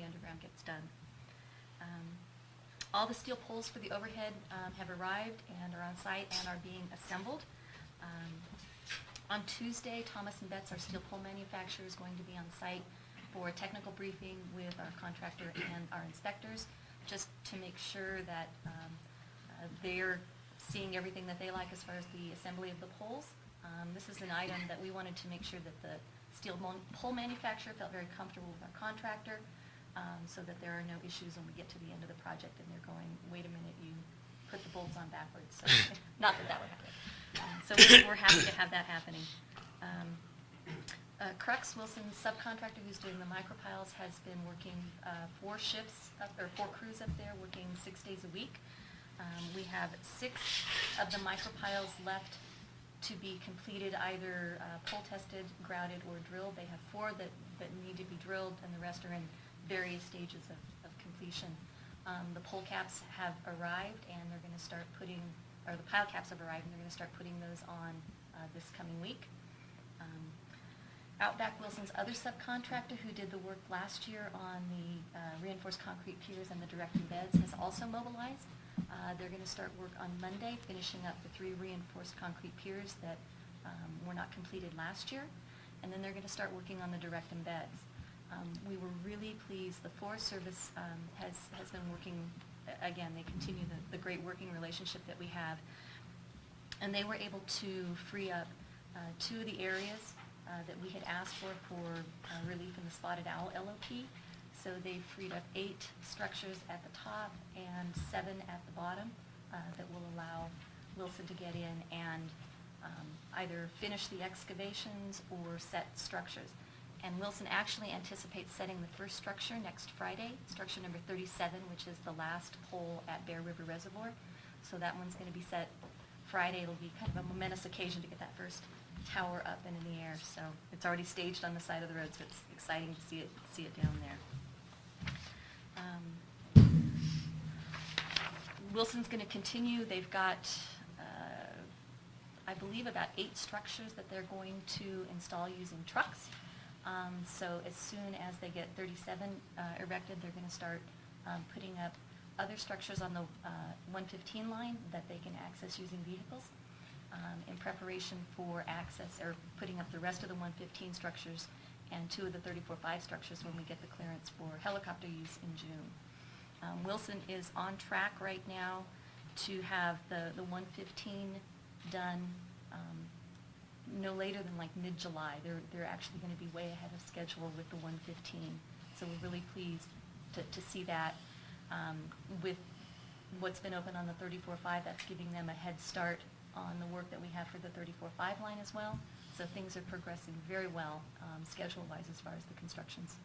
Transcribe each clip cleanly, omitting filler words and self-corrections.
underground gets done. All the steel poles for the overhead have arrived and are on site and are being assembled. On Tuesday, Thomas & Betts, our steel pole manufacturer, is going to be on site for a technical briefing with our contractor and our inspectors, just to make sure that they're seeing everything that they like as far as the assembly of the poles. This is an item that we wanted to make sure that the steel pole manufacturer felt very comfortable with our contractor, so that there are no issues when we get to the end of the project and they're going, wait a minute, you put the bolts on backwards. So, not that that would happen. So we're happy to have that happening. Crux, Wilson's subcontractor who's doing the micropiles, has been working 4 shifts up, or 4 crews up there, working 6 days a week. We have 6 of the micropiles left to be completed, either pole tested, grouted, or drilled. They have 4 that need to be drilled, and the rest are in various stages of completion. The pole caps have arrived, and they're going to start putting, or the pile caps have arrived, and they're going to start putting those on this coming week. Outback Wilson's other subcontractor who did the work last year on the reinforced concrete piers and the direct embeds has also mobilized. They're going to start work on Monday, finishing up the 3 reinforced concrete piers that were not completed last year, and then they're going to start working on the direct embeds. We were really pleased. The Forest Service has been working, again, they continue the great working relationship that we have, and they were able to free up 2 of the areas that we had asked for relief in the spotted owl LOP. So they freed up 8 structures at the top and 7 at the bottom that will allow Wilson to get in and either finish the excavations or set structures. And Wilson actually anticipates setting the first structure next Friday, structure number 37, which is the last pole at Bear River Reservoir. So that one's going to be set Friday. It'll be kind of a momentous occasion to get that first tower up and in the air. So it's already staged on the side of the road, so it's exciting to see it down there. Wilson's going to continue. They've got, I believe, about 8 structures that they're going to install using trucks. So as soon as they get 37 erected, they're going to start putting up other structures on the 115 line that they can access using vehicles in preparation for access, or putting up the rest of the 115 structures and 2 of the 34.5 structures when we get the clearance for helicopter use in June. Wilson is on track right now to have the 115 done no later than like mid-July. They're actually going to be way ahead of schedule with the 115. So we're really pleased to see that. With what's been open on the 34.5, that's giving them a head start on the work that we have for the 34.5 line as well. So things are progressing very well schedule-wise as far as the construction's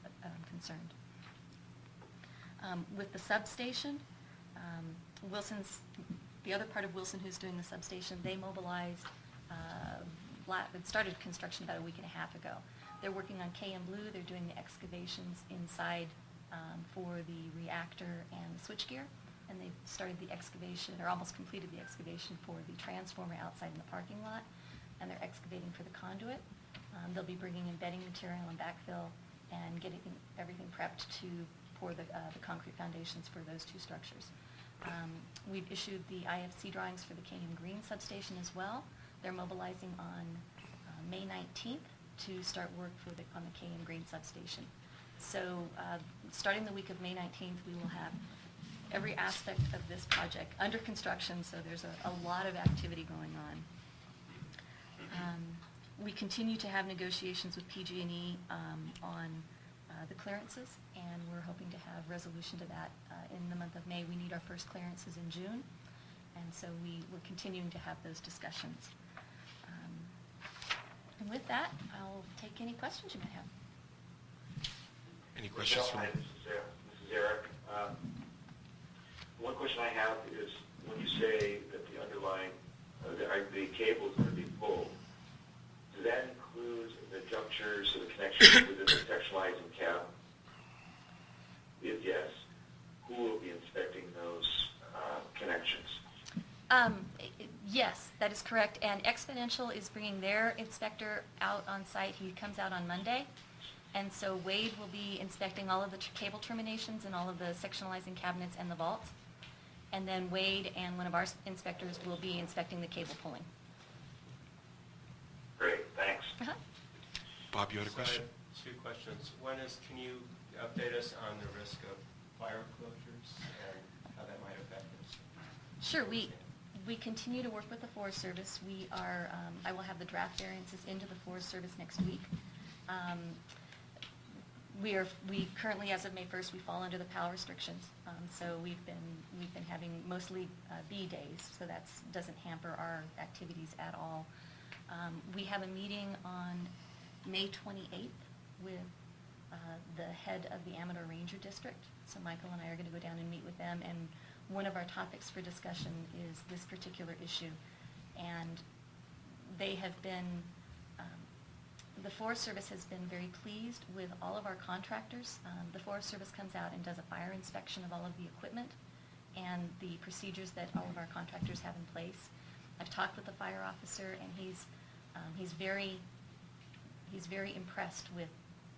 concerned. With the substation, the other part of Wilson who's doing the substation, they mobilized, started construction about a week and a half ago. They're working on KMPUD. They're doing the excavations inside for the reactor and the switchgear, and they've started the excavation, or almost completed the excavation for the transformer outside in the parking lot, and they're excavating for the conduit. They'll be bringing in bedding material and backfill and getting everything prepped to pour the concrete foundations for those 2 structures. We've issued the IFC drawings for the Canyon Green substation as well. They're mobilizing on May 19th to start work on the Canyon Green substation. So starting the week of May 19th, we will have every aspect of this project under construction, so there's a lot of activity going on. We continue to have negotiations with PG&E on the clearances, and we're hoping to have resolution to that in the month of May. We need our first clearances in June, and so we're continuing to have those discussions. And with that, I'll take any questions you might have. Any questions from? Hi, this is Eric. One question I have is, when you say that the underlying, the cable is going to be pulled, does that include the junctures or the connections within the sectionalizing cab? If yes, who will be inspecting those connections? Yes, that is correct. And Exponential is bringing their inspector out on site. He comes out on Monday, And so Wade will be inspecting all of the cable terminations and all of the sectionalizing cabinets and the vaults. And then Wade and one of our inspectors will be inspecting the cable pulling. Great, thanks. Uh-huh. Bob, you had a So I question? have 2 questions. One is, can you update us on the risk of fire closures and how that might affect us? Sure, we continue to work with the Forest Service. We are, I will have the draft variances into the Forest Service next week. We currently, as of May 1st, we fall under the PAL restrictions. So we've been having mostly B days, so that doesn't hamper our activities at all. We have a meeting on May 28th with the head of the Amador Ranger District. So Michael and I are going to go down and meet with them, and one of our topics for discussion is this particular issue. And they have been, the Forest Service has been very pleased with all of our contractors. The Forest Service comes out and does a fire inspection of all of the equipment and the procedures that all of our contractors have in place. I've talked with the fire officer, and he's very impressed with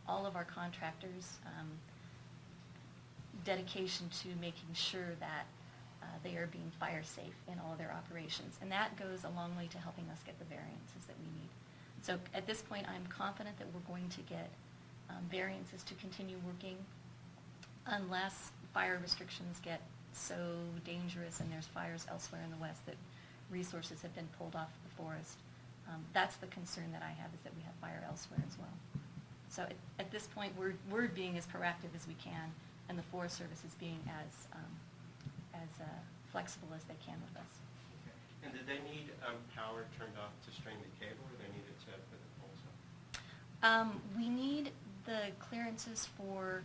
all of our contractors' dedication to making sure that they are being fire safe in all of their operations. And that goes a long way to helping us get the variances that we need. So at this point, I'm confident that we're going to get variances to continue working unless fire restrictions get so dangerous and there's fires elsewhere in the west that resources have been pulled off the forest. That's the concern that I have, is that we have fire elsewhere as well. So at this point, we're being as proactive as we can, and the Forest Service is being as flexible as they can with us. Okay. And did they need power turned off to string the cable, or they needed to put the poles up? We need the clearances for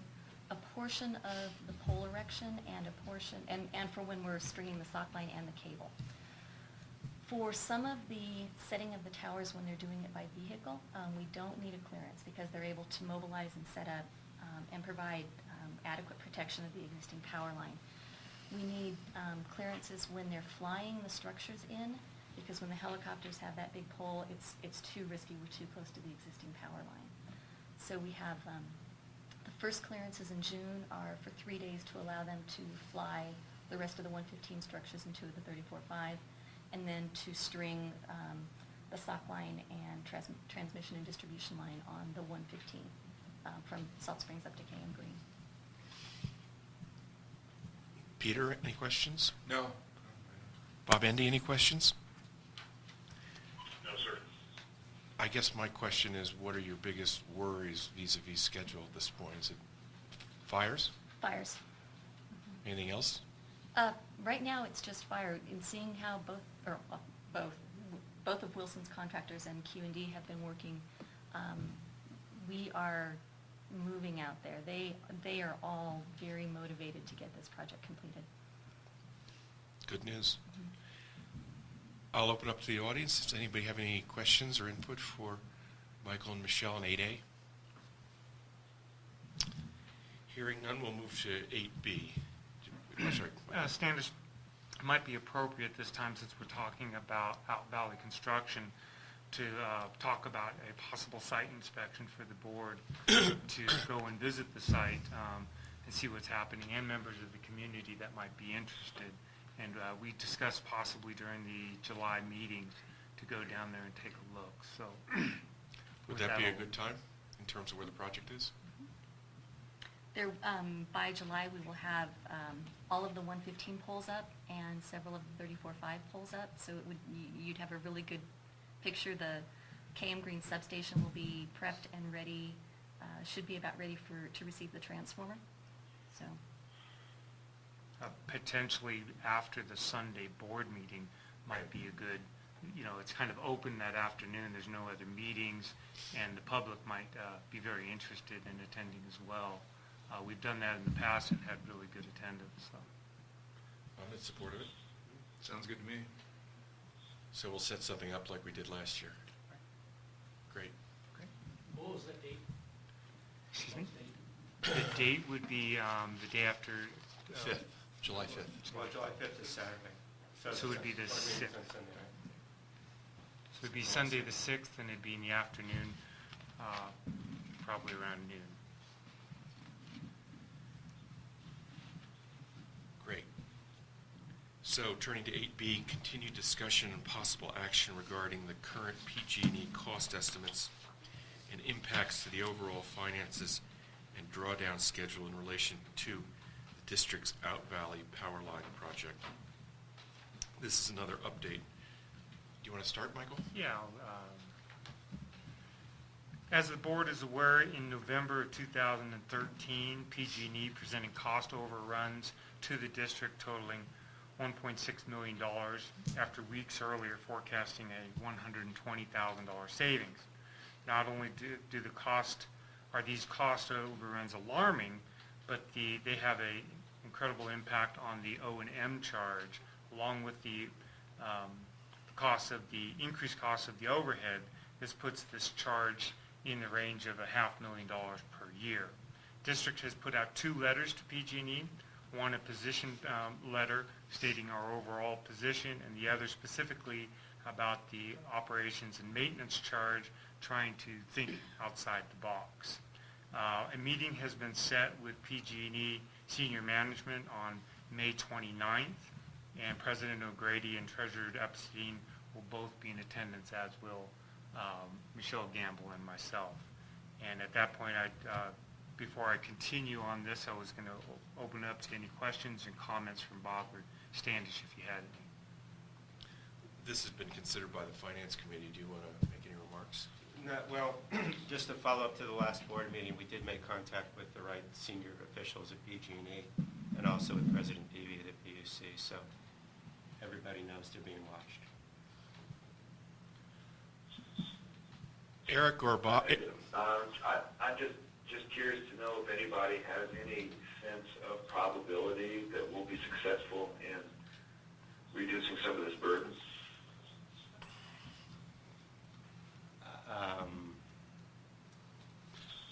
a portion of the pole erection and a portion, and for when we're stringing the sock line and the cable. For some of the setting of the towers when they're doing it by vehicle, we don't need a clearance because they're able to mobilize and set up and provide adequate protection of the existing power line. We need clearances when they're flying the structures in, because when the helicopters have that big pole, it's too risky. We're too close to the existing power line. So we have the first clearances in June are for 3 days to allow them to fly the rest of the 115 structures into the 34.5, and then to string the sock line and transmission and distribution line on the 115 from Salt Springs up to KM Green. Peter, any questions? No. Bob, Andy, any questions? No, sir. I guess my question is, what are your biggest worries vis-a-vis schedule at this point? Is it fires? Fires. Anything else? Right now, it's just fire. In seeing how both of Wilson's contractors and Q&D have been working, we are moving out there. They are all very motivated to get this project completed. Good news. I'll open up to the audience. Does anybody have any questions or input for Michael and Michelle on 8A? Hearing none, we'll move to 8B. I'm sorry. Standish, it might be appropriate this time, since we're talking about Out Valley construction, to talk about a possible site inspection for the board to go and visit the site and see what's happening, and members of the community that might be interested. And we discussed possibly during the July meetings to go down there and take a look. So Would that be a good time in terms of where the project is? There, by July, we will have all of the 115 poles up and several of the 34.5 poles up, so you'd have a really good picture. The KM Green substation will be prepped and ready, should be about ready to receive the transformer. So potentially after the Sunday board meeting might be a good, it's kind of open that afternoon. There's no other meetings, and the public might be very interested in attending as well. We've done that in the past and had really good attendance. So. I'm in support of it. Sounds good to me. So we'll set something up like we did last year. Great. What was that date? Excuse me? The date would be the day after... 5th, July 5th. Well, July 5th is Saturday. So it would be the Board meeting's 6th. on Sunday, right? So it would be Sunday the 6th, and it'd be in the afternoon, probably around noon. Great. So turning to 8B, continued discussion and possible action regarding the current PG&E cost estimates and impacts to the overall finances and drawdown schedule in relation to the district's Out Valley Power Line project. This is another update. Do you want to start, Michael? Yeah. As the board is aware, in November of 2013, PG&E presented cost overruns to the district totaling $1.6 million after weeks earlier forecasting a $120,000 savings. Not only are these cost overruns alarming, but they have an incredible impact on the O&M charge, along with the increased cost of the overhead. This puts this charge in the range of $500,000 per year. District has put out 2 letters to PG&E, one a position letter stating our overall position, and the other specifically about the operations and maintenance charge, trying to think outside the box. A meeting has been set with PG&E senior management on May 29th, and President O'Grady and Treasurer Epstein will both be in attendance, as will Michelle Gamble and myself. And at that point, before I continue on this, I was going to open up to any questions and comments from Bob or Standish if you had any. This has been considered by the Finance Committee. Do you want to make any remarks? Well, just to follow up to the last board meeting, we did make contact with the right senior officials at PG&E and also with President Peavy at the PUC, so everybody knows they're being watched. Eric or Bob? I'm just curious to know if anybody has any sense of probability that we'll be successful in reducing some of this burden.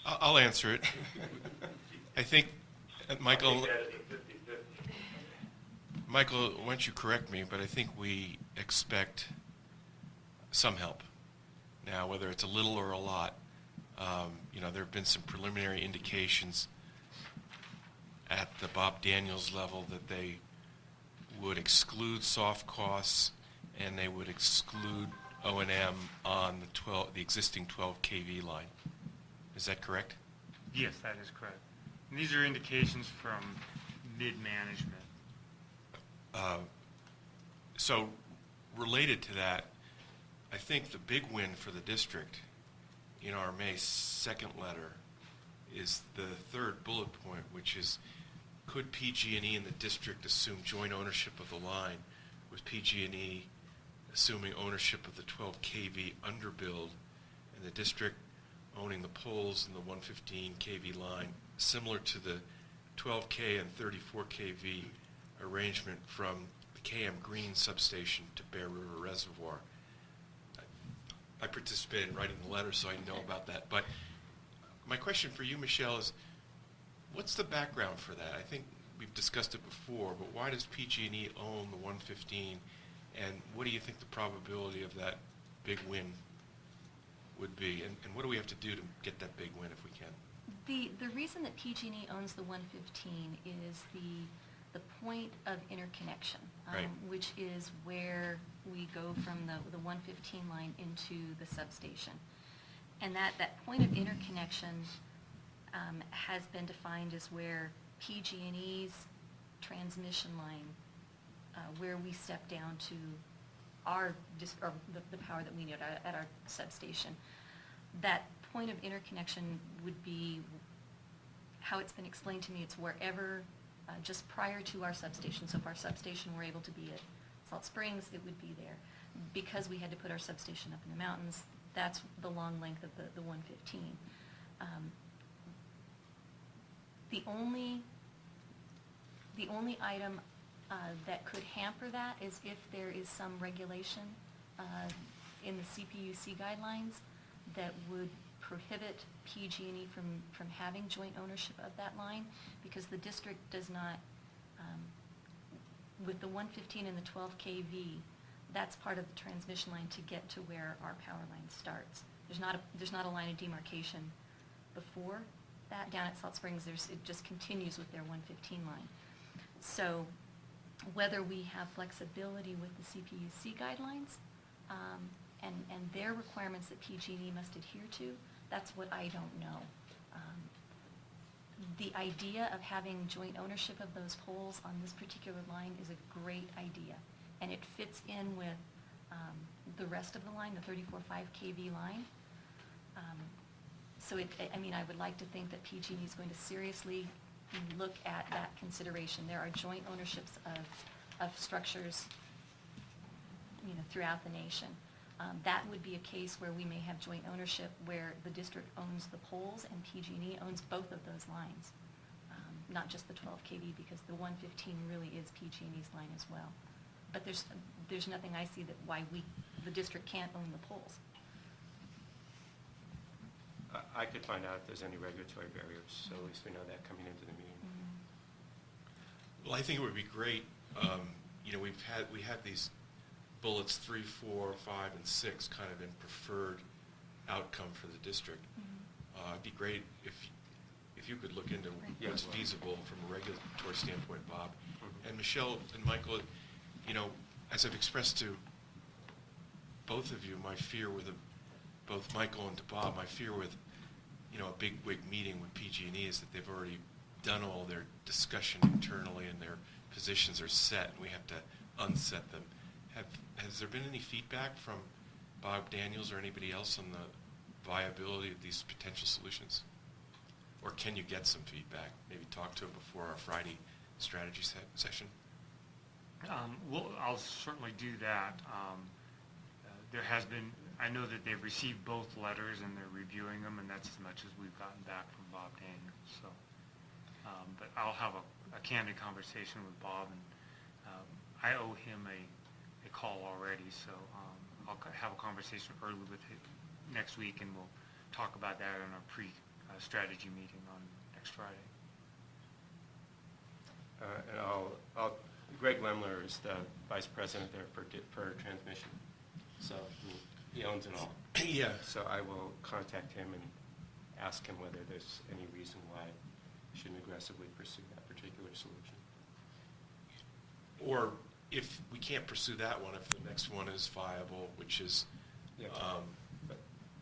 I'll answer it. I think, Michael, I think that'd be 50-50. Michael, why don't you correct me, but I think we expect some help. Now, whether it's a little or a lot, there have been some preliminary indications at the Bob Daniels level that they would exclude soft costs and they would exclude O&M on the existing 12 kV line. Is that correct? Yes, that is correct. And these are indications from mid-management. So related to that, I think the big win for the district in our May 2nd letter is the third bullet point, which is, could PG&E and the district assume joint ownership of the line, with PG&E assuming ownership of the 12 kV underbuild and the district owning the poles in the 115 kV line, similar to the 12K and 34 kV arrangement from the KM Green substation to Bear River Reservoir. I participated in writing the letter, so I know about that. But my question for you, Michelle, is what's the background for that? I think we've discussed it before, but why does PG&E own the 115, and what do you think the probability of that big win would be, and what do we have to do to get that big win if we can? The reason that PG&E owns the 115 is the point of interconnection, Right. which is where we go from the 115 line into the substation. And that point of interconnection has been defined as where PG&E's transmission line, where we step down to the power that we need at our substation. That point of interconnection would be, how it's been explained to me, it's wherever, just prior to our substation. So if our substation were able to be at Salt Springs, it would be there. Because we had to put our substation up in the mountains, that's the long length of the 115. The only item that could hamper that is if there is some regulation in the CPUC guidelines that would prohibit PG&E from having joint ownership of that line, because the district does not, with the 115 and the 12 kV, that's part of the transmission line to get to where our power line starts. There's not a line of demarcation before that, down at Salt Springs, it just continues with their 115 line. So whether we have flexibility with the CPUC guidelines and their requirements that PG&E must adhere to, that's what I don't know. The idea of having joint ownership of those poles on this particular line is a great idea, and it fits in with the rest of the line, the 34.5 kV line. So I would like to think that PG&E is going to seriously look at that consideration. There are joint ownerships of structures, throughout the nation. That would be a case where we may have joint ownership where the district owns the poles and PG&E owns both of those lines, not just the 12 kV, because the 115 really is PG&E's line as well. But there's nothing I see that why the district can't own the poles. I could find out if there's any regulatory barriers, so at least we know that coming into the meeting. Well, I think it would be great, we have these bullets 3, 4, 5, and 6 kind of in preferred outcome for the district. It'd be great if you could look into what's feasible from a regulatory standpoint, Bob. And Michelle and Michael, as I've expressed to both of you, my fear with both Michael and to Bob, my fear with a big wig meeting with PG&E is that they've already done all their discussion internally and their positions are set, and we have to unset them. Has there been any feedback from Bob Daniels or anybody else on the viability of these potential solutions? Or can you get some feedback? Maybe talk to them before our Friday strategy session? I'll certainly do that. There has been, I know that they've received both letters and they're reviewing them, and that's as much as we've gotten back from Bob Daniels. So, but I'll have a candid conversation with Bob, and I owe him a call already, so I'll have a conversation early with him next week, and we'll talk about that in our pre-strategy meeting on next Friday. And Greg Lemler is the vice president there for transmission, so he owns it all. Yeah. So I will contact him and ask him whether there's any reason why we shouldn't aggressively pursue that particular solution. Or if we can't pursue that one, if the next one is viable, which is... Yeah.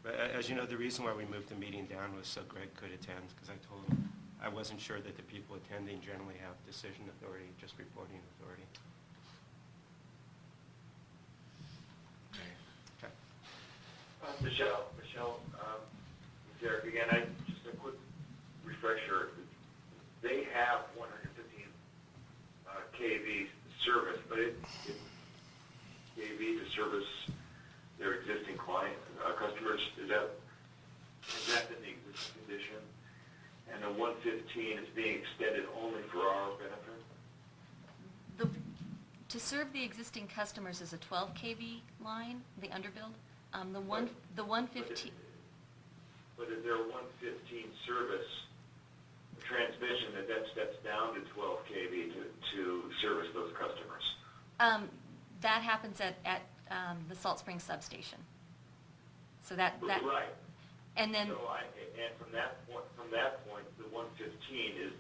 But as you know, the reason why we moved the meeting down was so Greg could attend, because I told him I wasn't sure that the people attending generally have decision authority, just reporting authority. Okay. Okay. Michelle, Derek again, just a quick refresher. They have 115 kV service, but it kV to service their existing client customers. Is that been the existing condition? And the 115 is being extended only for our benefit? To serve the existing customers is a 12 kV line, the underbuild. The 115. But is there a 115 service transmission that steps down to 12 kV to service those customers? That happens at the Salt Springs substation. So that Right. And then And from that point, the 115 is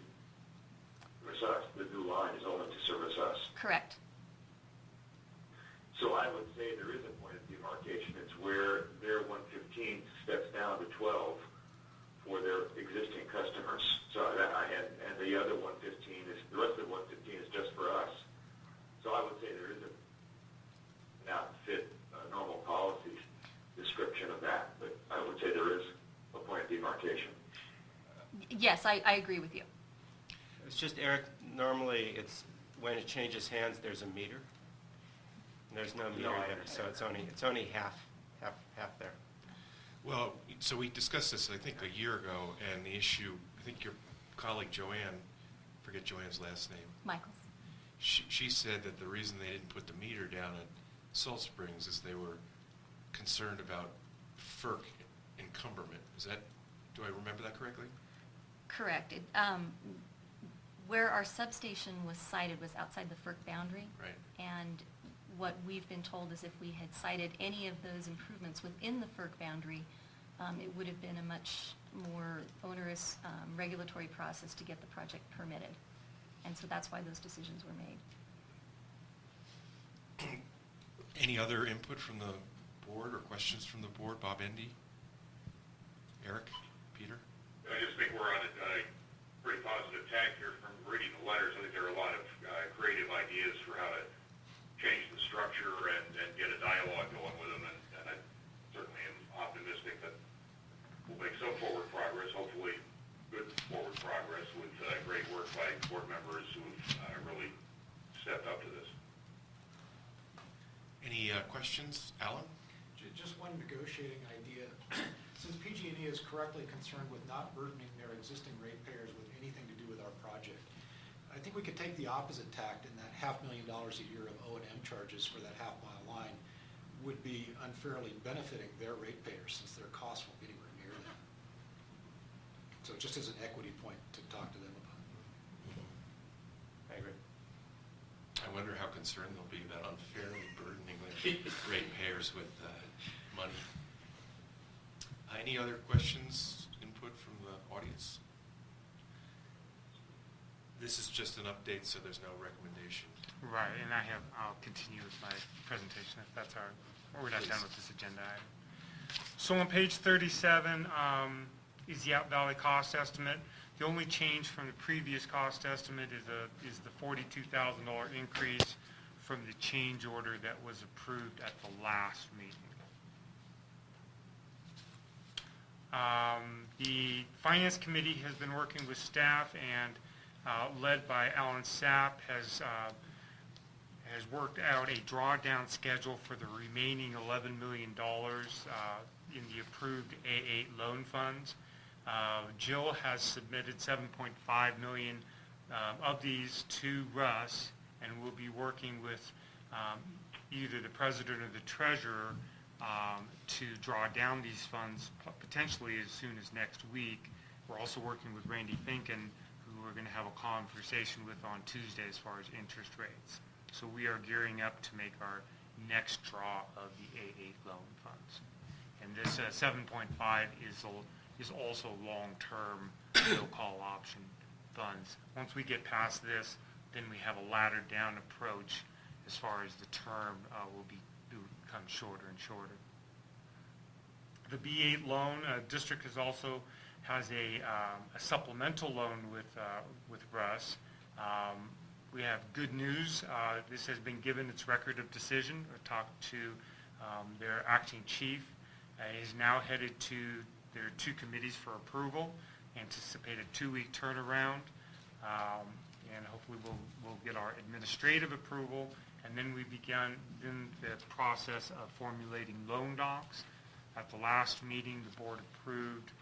service us. The new line is only to service us. correct. So I would say there is a point of demarcation. It's where their 115 steps down to 12 for their existing customers. So and the other 115 is, the rest of the 115 is just for us. So I would say there is an outfit normal policy description of that, but I would say there is a point of demarcation. Yes, I agree with you. It's just, Eric, normally it's, when it changes hands, there's a meter. And there's no meter I there, so it's only half there. Well, so we discussed this, I think, a year ago, and the issue, I think your colleague Joanne, forget Joanne's last name, Michaels. she said that the reason they didn't put the meter down at Salt Springs is they were concerned about FERC encumberment. Do I remember that correctly? Correct. Where our substation was sited was outside the FERC boundary. Right. And what we've been told is if we had cited any of those improvements within the FERC boundary, it would have been a much more onerous regulatory process to get the project permitted. And so that's why those decisions were made. Any other input from the board or questions from the board? Bob Endy? Eric? Peter? I just think we're on a pretty positive tack here from reading the letters. I think there are a lot of creative ideas for how to change the structure and get a dialogue going with them, and I certainly am optimistic that we'll make some forward progress, hopefully good forward progress with great work by board members who've really stepped up to this. Any questions? Alan? Just one negotiating idea. Since PG&E is correctly concerned with not burdening their existing ratepayers with anything to do with our project, I think we could take the opposite tact in that $500,000 a year of O&M charges for that half-mile line would be unfairly benefiting their ratepayers since their costs won't be anywhere near that. So just as an equity point to talk to them about. I agree. I wonder how concerned they'll be about unfairly burdening their ratepayers with money. Any other questions, input from the audience? This is just an update, so there's no recommendation. Right, and I'll continue with my presentation if that's our, we're not done with this agenda item. So on page 37 is the Out Valley cost estimate. The only change from the previous cost estimate is the $42,000 increase from the change order that was approved at the last meeting. The Finance Committee has been working with staff and led by Alan Sapp has worked out a drawdown schedule for the remaining $11 million in the approved A8 loan funds. Jill has submitted $7.5 million of these to Russ, and we'll be working with either the president or the treasurer to draw down these funds potentially as soon as next week. We're also working with Randy Finken, who we're going to have a conversation with on Tuesday as far as interest rates. So we are gearing up to make our next draw of the A8 loan funds. And this 7.5 is also long-term no-call option funds. Once we get past this, then we have a laddered down approach as far as the term will become shorter and shorter. The B8 loan district has a supplemental loan with Russ. We have good news. This has been given its record of decision. I talked to their acting chief. It is now headed to their two committees for approval. Anticipate a 2-week turnaround, and hopefully we'll get our administrative approval, and then we begin the process of formulating loan docs. At the last meeting, the board approved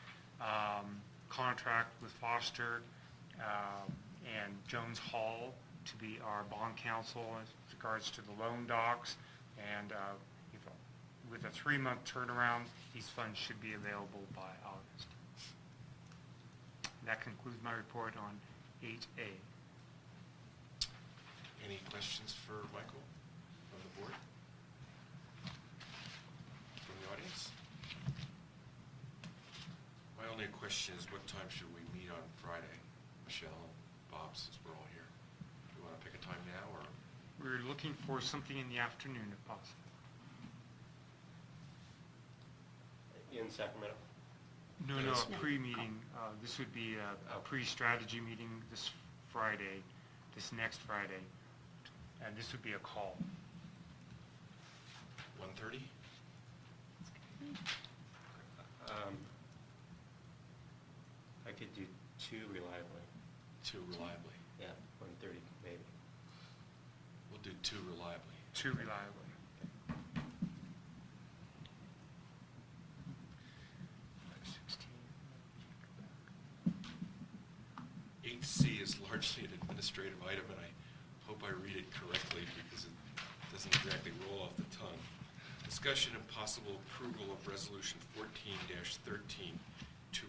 contract with Foster and Jones Hall to be our bond counsel as regards to the loan docs, and with a 3-month turnaround, these funds should be available by August. That concludes my report on 8A. Any questions for Michael from the board? From the audience? My only question is, what time should we meet on Friday? Michelle and Bob, since we're all here. Do you want to pick a time now, or? We're looking for something in the afternoon if possible. In Sacramento? No, Yes. a pre-meeting. This would be a pre-strategy meeting this Friday, this next Friday, and this would be a call. 1:30? I could do 2 reliably. 2 reliably. Yeah, 1:30 maybe. We'll do 2 reliably. 2 reliably. 8C is largely an administrative item, and I hope I read it correctly because it doesn't exactly roll off the tongue. Discussion and possible approval of Resolution 14-13 to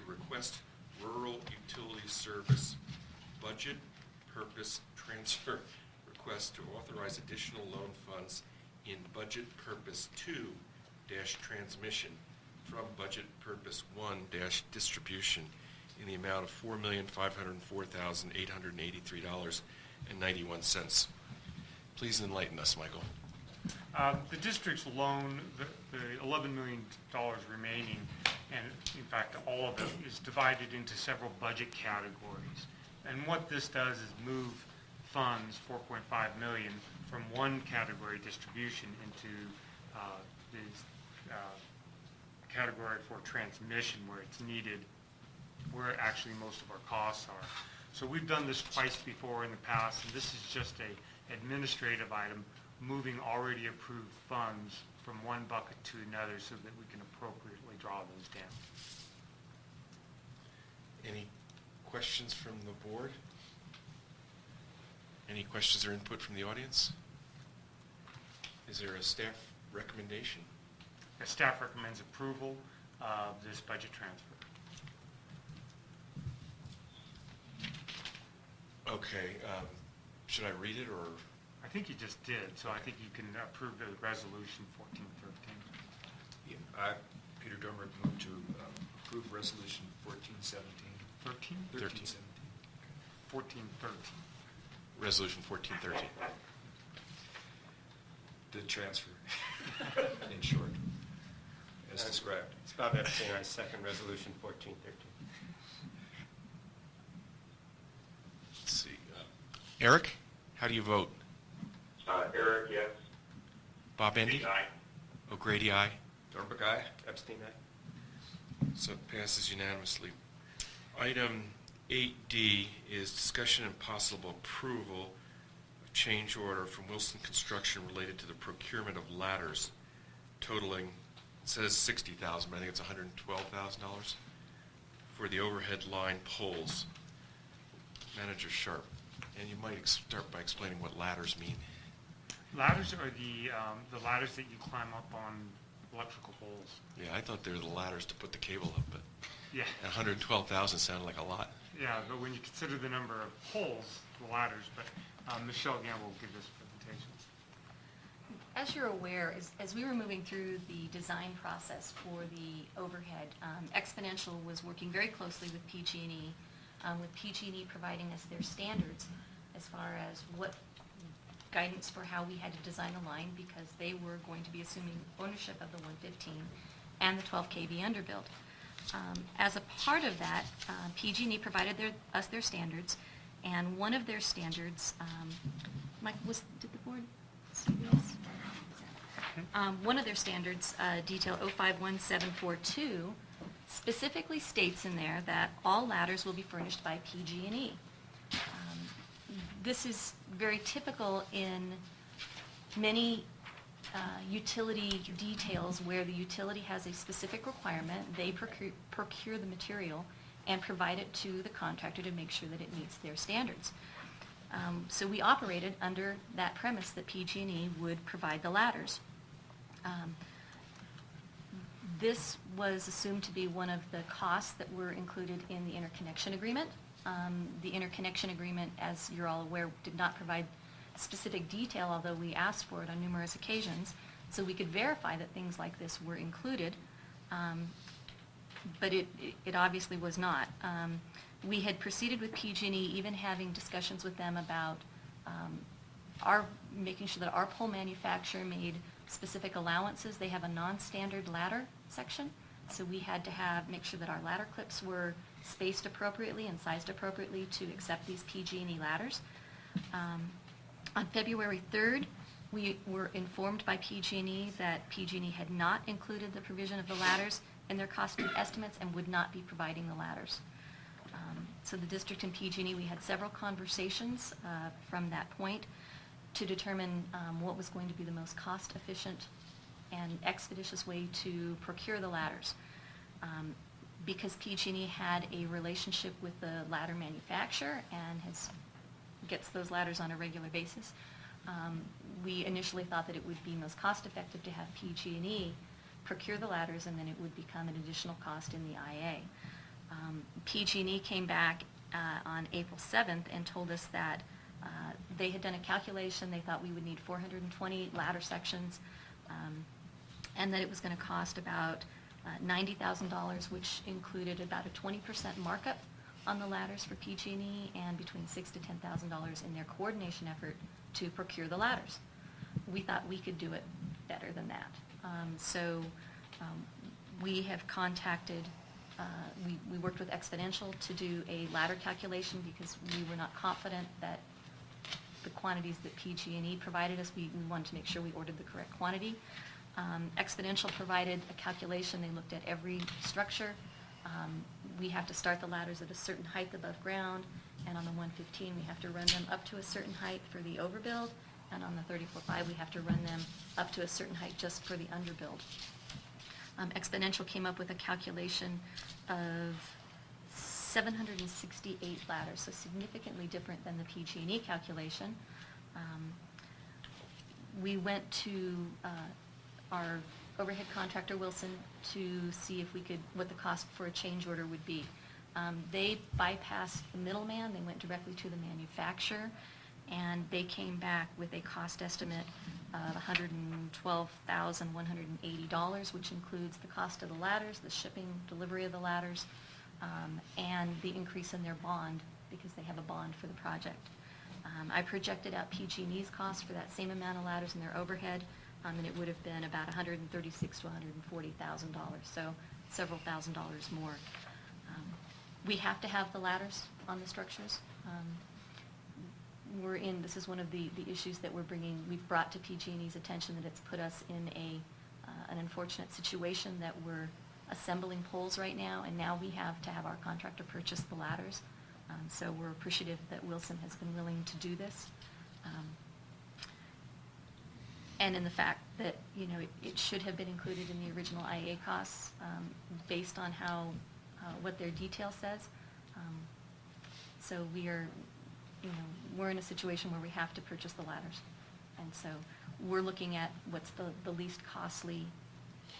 request rural utility service budget purpose transfer request to authorize additional loan funds in budget purpose 2-transmission from Budget Purpose 1-Distribution in the amount of $4,504,883.91. Please enlighten us, Michael. The district's loan, the $11 million remaining, and in fact, all of it is divided into several budget categories. And what this does is move funds, $4.5 million, from one category distribution into this category for transmission where it's needed, where actually most of our costs are. So we've done this twice before in the past, and this is just a administrative item, moving already approved funds from one bucket to another so that we can appropriately draw those down. Any questions from the board? Any questions or input from the audience? Is there a staff recommendation? The staff recommends approval of this budget transfer. Okay, should I read it, or? I think you just did, so I think you can approve the resolution 1413. Yeah, I, Peter Dormer, move to approve resolution 1417. 13? 1317. 1413. Resolution 1413. The transfer, in short, as described. It's Bob Epstein, I second resolution 1413. Let's see. Eric, how do you vote? Eric, yes. Bob Endy? Aye. O'Grady, aye. Dormer, aye. Epstein, aye. So it passes unanimously. Item 8D is discussion and possible approval of change order from Wilson Construction related to the procurement of ladders totaling, it says $60,000, but I think it's $112,000 for the overhead line poles. Manager Sharp, and you might start by explaining what ladders mean. Ladders are the ladders that you climb up on electrical poles. Yeah, I thought they were the ladders to put the cable up, but Yeah. 112,000 sounded like a lot. Yeah, but when you consider the number of poles, the ladders, but Michelle Gamble will give this presentation. As you're aware, as we were moving through the design process for the overhead, Exponential was working very closely with PG&E, with PG&E providing us their standards as far as what guidance for how we had to design a line, because they were going to be assuming ownership of the 115 and the 12 kV underbuild. As a part of that, PG&E provided us their standards, and one of their standards, Mike, did the board see this? One of their standards, detail 051742, specifically states in there that all ladders will be furnished by PG&E. This is very typical in many utility details where the utility has a specific requirement, they procure the material and provide it to the contractor to make sure that it meets their standards. So we operated under that premise that PG&E would provide the ladders. This was assumed to be one of the costs that were included in the interconnection agreement. The interconnection agreement, as you're all aware, did not provide specific detail, although we asked for it on numerous occasions, so we could verify that things like this were included, but it obviously was not. We had proceeded with PG&E, even having discussions with them about making sure that our pole manufacturer made specific allowances. They have a non-standard ladder section, so we had to make sure that our ladder clips were spaced appropriately and sized appropriately to accept these PG&E ladders. On February 3rd, we were informed by PG&E that PG&E had not included the provision of the ladders in their cost estimates and would not be providing the ladders. So the district and PG&E, we had several conversations from that point to determine what was going to be the most cost-efficient and expeditious way to procure the ladders. Because PG&E had a relationship with the ladder manufacturer and gets those ladders on a regular basis, we initially thought that it would be most cost-effective to have PG&E procure the ladders, and then it would become an additional cost in the IA. PG&E came back on April 7th and told us that they had done a calculation. They thought we would need 420 ladder sections, and that it was going to cost about $90,000, which included about a 20% markup on the ladders for PG&E and between $6,000 to $10,000 in their coordination effort to procure the ladders. We thought we could do it better than that. We have contacted, we worked with Exponential to do a ladder calculation because we were not confident that the quantities that PG&E provided us, we wanted to make sure we ordered the correct quantity. Exponential provided a calculation. They looked at every structure. We have to start the ladders at a certain height above ground, and on the 115, we have to run them up to a certain height for the overbuild, and on the 34.5, we have to run them up to a certain height just for the underbuild. Exponential came up with a calculation of 768 ladders, so significantly different than the PG&E calculation. We went to our overhead contractor, Wilson, to see if we could, what the cost for a change order would be. They bypassed the middleman, they went directly to the manufacturer, and they came back with a cost estimate of $112,180, which includes the cost of the ladders, the shipping, delivery of the ladders, and the increase in their bond, because they have a bond for the project. I projected out PG&E's cost for that same amount of ladders and their overhead, and it would have been about $136,000 to $140,000, so several $1,000s more. We have to have the ladders on the structures. This is one of the issues that we've brought to PG&E's attention, that it's put us in an unfortunate situation that we're assembling poles right now, and now we have to have our contractor purchase the ladders. So we're appreciative that Wilson has been willing to do this. And in the fact that, it should have been included in the original IA costs, based on what their detail says. So we're in a situation where we have to purchase the ladders. And so we're looking at what's the least costly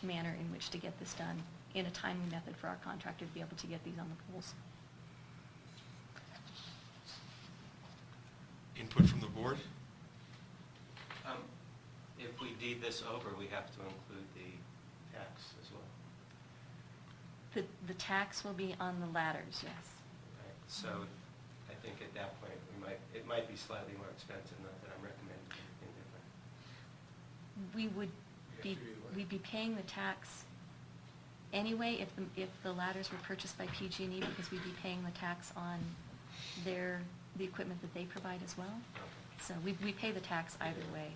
manner in which to get this done in a timely method for our contractor to be able to get these on the poles. Input from the board? If we deed this over, we have to include the tax as well. The tax will be on the ladders, yes. Right. So I think at that point, it might be slightly more expensive, not that I'm recommending anything different. We'd be paying the tax anyway if the ladders were purchased by PG&E, because we'd be paying the tax on the equipment that they provide as well. Okay. So we pay the tax either way.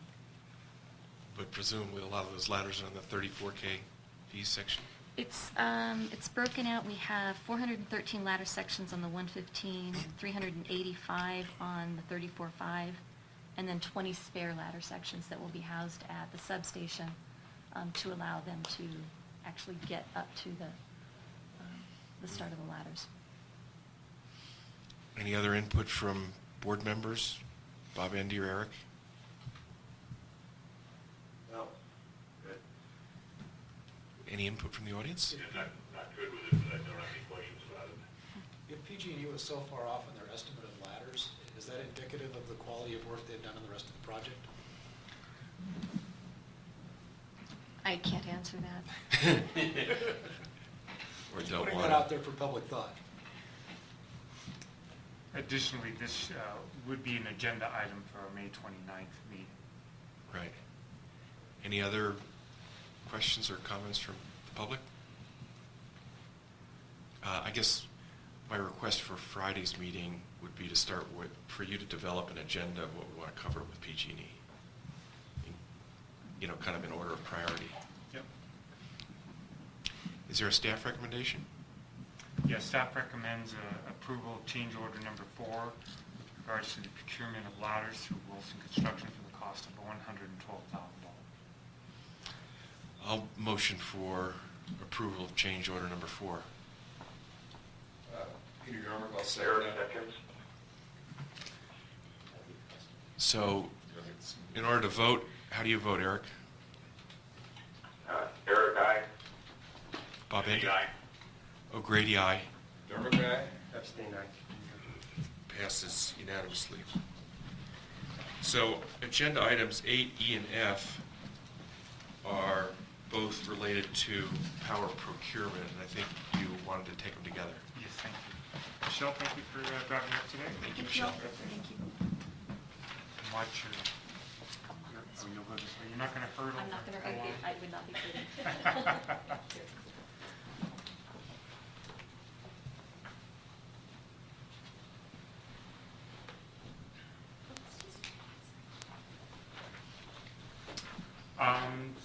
But presumably a lot of those ladders are in the 34K fee section? It's broken out. We have 413 ladder sections on the 115, 385 on the 34.5, and then 20 spare ladder sections that will be housed at the substation to allow them to actually get up to the start of the ladders. Any other input from board members? Bob, Andy, or Eric? No, good. Any input from the audience? Yeah, not good with it, but I don't have any questions about it. If PG&E was so far off in their estimate of ladders, is that indicative of the quality of work they've done on the rest of the project? I can't answer that. Or Just don't putting want that out to? there for public thought. Additionally, this would be an agenda item for our May 29th meeting. Right. Any other questions or comments from the public? I guess my request for Friday's meeting would be to start with, for you to develop an agenda of what we want to cover with PG&E. Kind of in order of priority. Yep. Is there a staff recommendation? Yes, staff recommends approval of change order number 4 with regards to the procurement of ladders through Wilson Construction for the cost of $112,000. I'll motion for approval of change order number 4. Peter Dormer, I'll second Eric that. seconds. So, in order to vote, how do you vote, Eric? Eric, aye. Bob Andy? Aye. O'Grady, aye. Dormer, aye. Abstain, aye. Passes unanimously. So, agenda items 8, E, and F are both related to power procurement, and I think you wanted to take them together. Yes, thank you. Michelle, thank you for driving up today. Thank you, Thank you. Michelle. Thank you. Watch your, oh, you'll go this way. You're not going to hurdle? I'm not going to, or go on? I would not be kidding.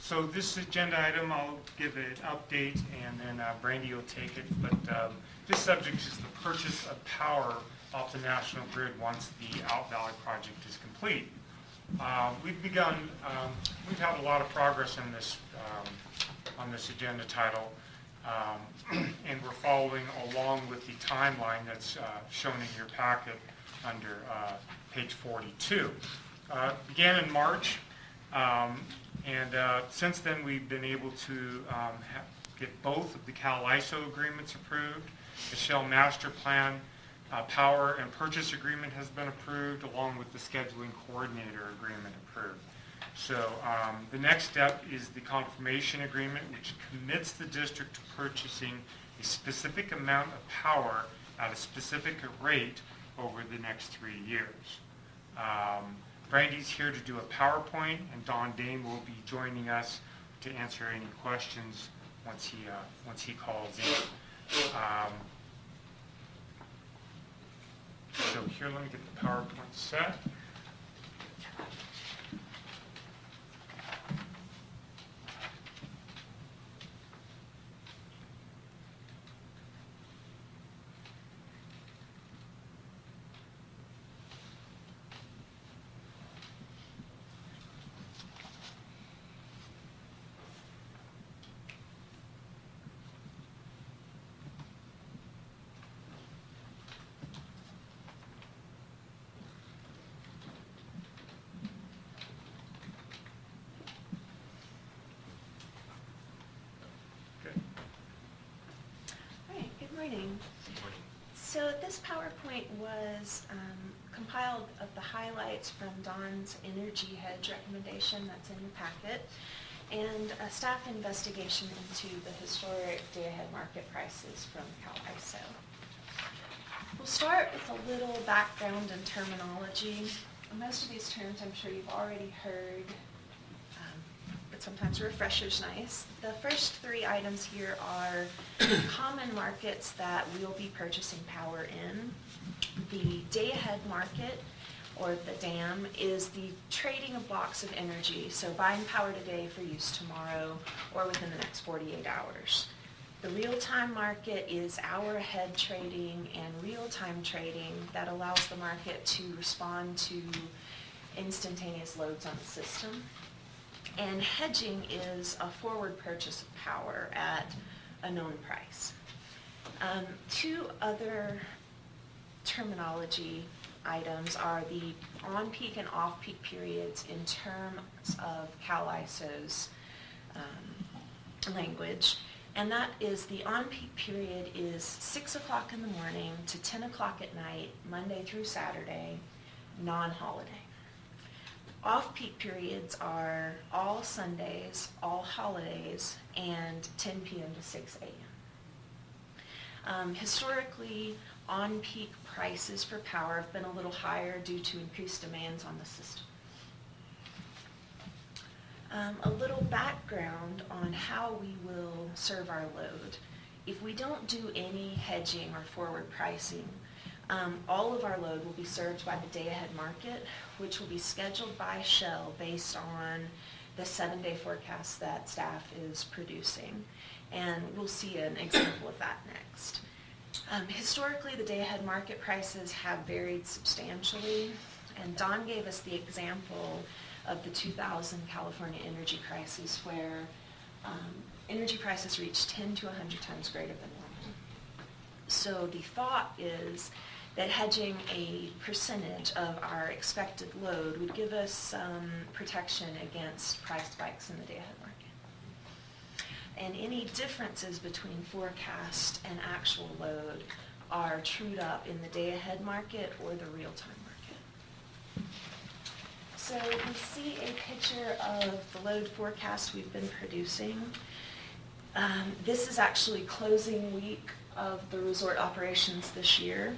So this agenda item, I'll give an update, and then Brandy will take it. But this subject is the purchase of power off the national grid once the Out Valley project is complete. We've begun, we've had a lot of progress on this agenda title, and we're following along with the timeline that's shown in your packet under page 42. Began in March. And since then, we've been able to get both of the CAL-ISO agreements approved. The Shell Master Plan Power and Purchase Agreement has been approved, along with the Scheduling Coordinator Agreement approved. So the next step is the Confirmation Agreement, which commits the district to purchasing a specific amount of power at a specific rate over the next 3 years. Brandy's here to do a PowerPoint, and Don Dane will be joining us to answer any questions once he calls in. So here, let me get the PowerPoint set. All right, good morning. So this PowerPoint was compiled of the highlights from Don's energy hedge recommendation that's in your packet, and a staff investigation into the historic day-ahead market prices from CAL-ISO. We'll start with a little background and terminology. Most of these terms I'm sure you've already heard, but sometimes a refresher's nice. The first 3 items here are common markets that we'll be purchasing power in. The day-ahead market, or the DAM, is the trading of blocks of energy, so buying power today for use tomorrow or within the next 48 hours. The real-time market is hour-ahead trading and real-time trading that allows the market to respond to instantaneous loads on the system. And hedging is a forward purchase of power at a known price. 2 other terminology items are the on-peak and off-peak periods in terms of CAL-ISO's language. And that is, the on-peak period is 6 o'clock in the morning to 10 o'clock at night, Monday through Saturday, non-holiday. Off-peak periods are all Sundays, all holidays, and 10 p.m. to 6 a.m. Historically, on-peak prices for power have been a little higher due to increased demands on the system. A little background on how we will serve our load. If we don't do any hedging or forward pricing, all of our load will be served by the day-ahead market, which will be scheduled by Shell based on the 7-day forecast that staff is producing. And we'll see an example of that next. Historically, the day-ahead market prices have varied substantially, and Don gave us the example of the 2000 California energy crisis, where energy prices reached 10 to 100 times greater than normal. So the thought is that hedging a percentage of our expected load would give us some protection against price spikes in the day-ahead market. And any differences between forecast and actual load are trued up in the day-ahead market or the real-time market. So we see a picture of the load forecast we've been producing. This is actually closing week of the resort operations this year.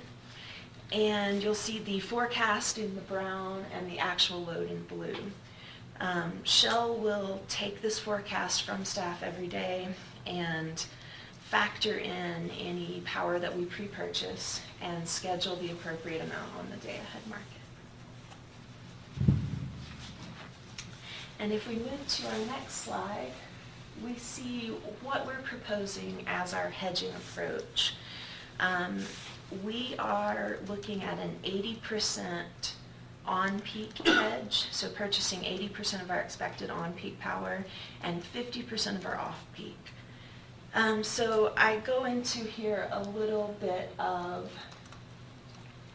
And you'll see the forecast in the brown and the actual load in blue. Shell will take this forecast from staff every day and factor in any power that we pre-purchase and schedule the appropriate amount on the day-ahead market. And if we move to our next slide, we see what we're proposing as our hedging approach. We are looking at an 80% on-peak hedge, so purchasing 80% of our expected on-peak power and 50% of our off-peak. So I go into here a little bit of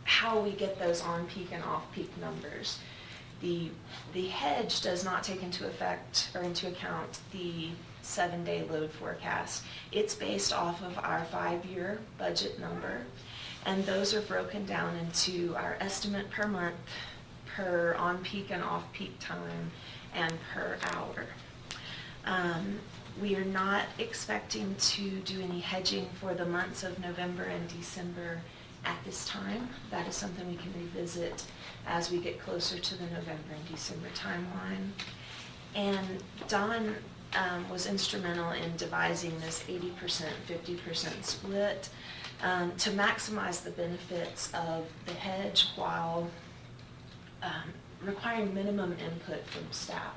how we get those on-peak and off-peak numbers. The hedge does not take into effect or into account the 7-day load forecast. It's based off of our 5-year budget number, and those are broken down into our estimate per month, per on-peak and off-peak time, and per hour. We are not expecting to do any hedging for the months of November and December at this time. That is something we can revisit as we get closer to the November and December timeline. And Don was instrumental in devising this 80%, 50% split to maximize the benefits of the hedge while requiring minimum input from staff.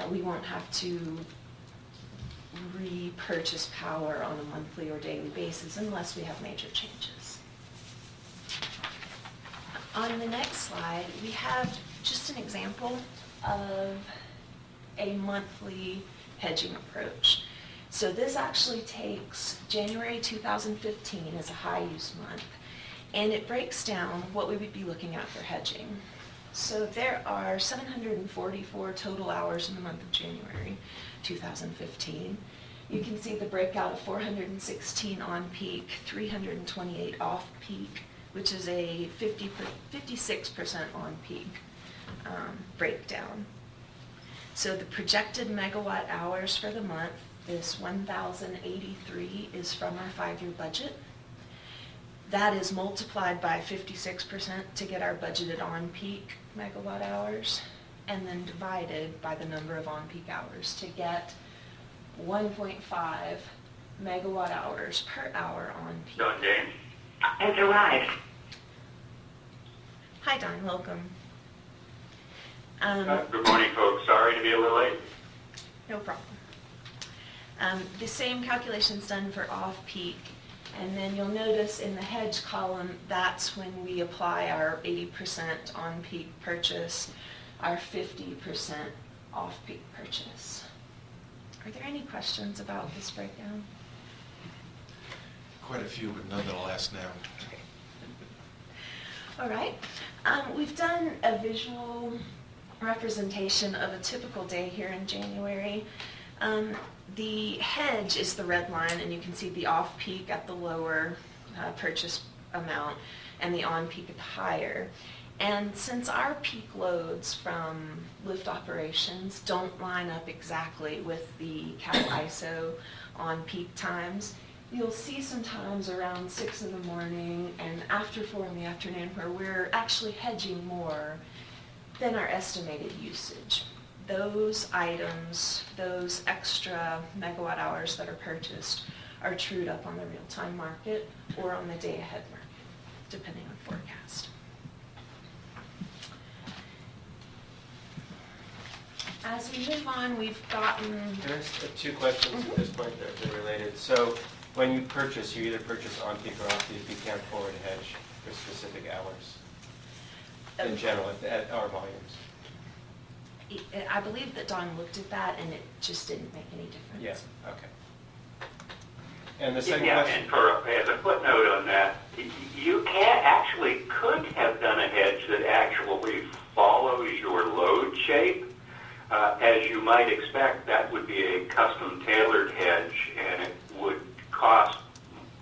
We won't have to repurchase power on a monthly or daily basis unless we have major changes. On the next slide, we have just an example of a monthly hedging approach. So this actually takes January 2015 as a high-use month, and it breaks down what we would be looking at for hedging. So there are 744 total hours in the month of January 2015. You can see the breakout of 416 on-peak, 328 off-peak, which is a 56% on-peak breakdown. So the projected megawatt hours for the month, this 1,083, is from our 5-year budget. That is multiplied by 56% to get our budgeted on-peak megawatt hours, and then divided by the number of on-peak hours to get 1.5 megawatt hours per hour on-peak. Don James. Has arrived. Hi, Don. Welcome. Good morning, folks. Sorry to be a little late. No problem. The same calculations done for off-peak, and then you'll notice in the hedge column, that's when we apply our 80% on-peak purchase, our 50% off-peak purchase. Are there any questions about this breakdown? Quite a few, but none that'll ask now. All right. We've done a visual representation of a typical day here in January. The hedge is the red line, and you can see the off-peak at the lower purchase amount and the on-peak at the higher. And since our peak loads from lift operations don't line up exactly with the Cal ISO on-peak times, you'll see some times around 6 in the morning and after 4 in the afternoon where we're actually hedging more than our estimated usage. Those items, those extra megawatt hours that are purchased are trued up on the real-time market or on the day-ahead market, depending on forecast. As we move on, we've gotten... There's 2 questions at this point that are related. So when you purchase, you either purchase on-peak or off-peak. You can't forward hedge for specific hours in general at our volumes. I believe that Don looked at that, and it just didn't make any difference. Yeah, okay. And the second Yeah, question... and as a footnote on that, you could have done a hedge that actually follows your load shape. As you might expect, that would be a custom tailored hedge, and it would cost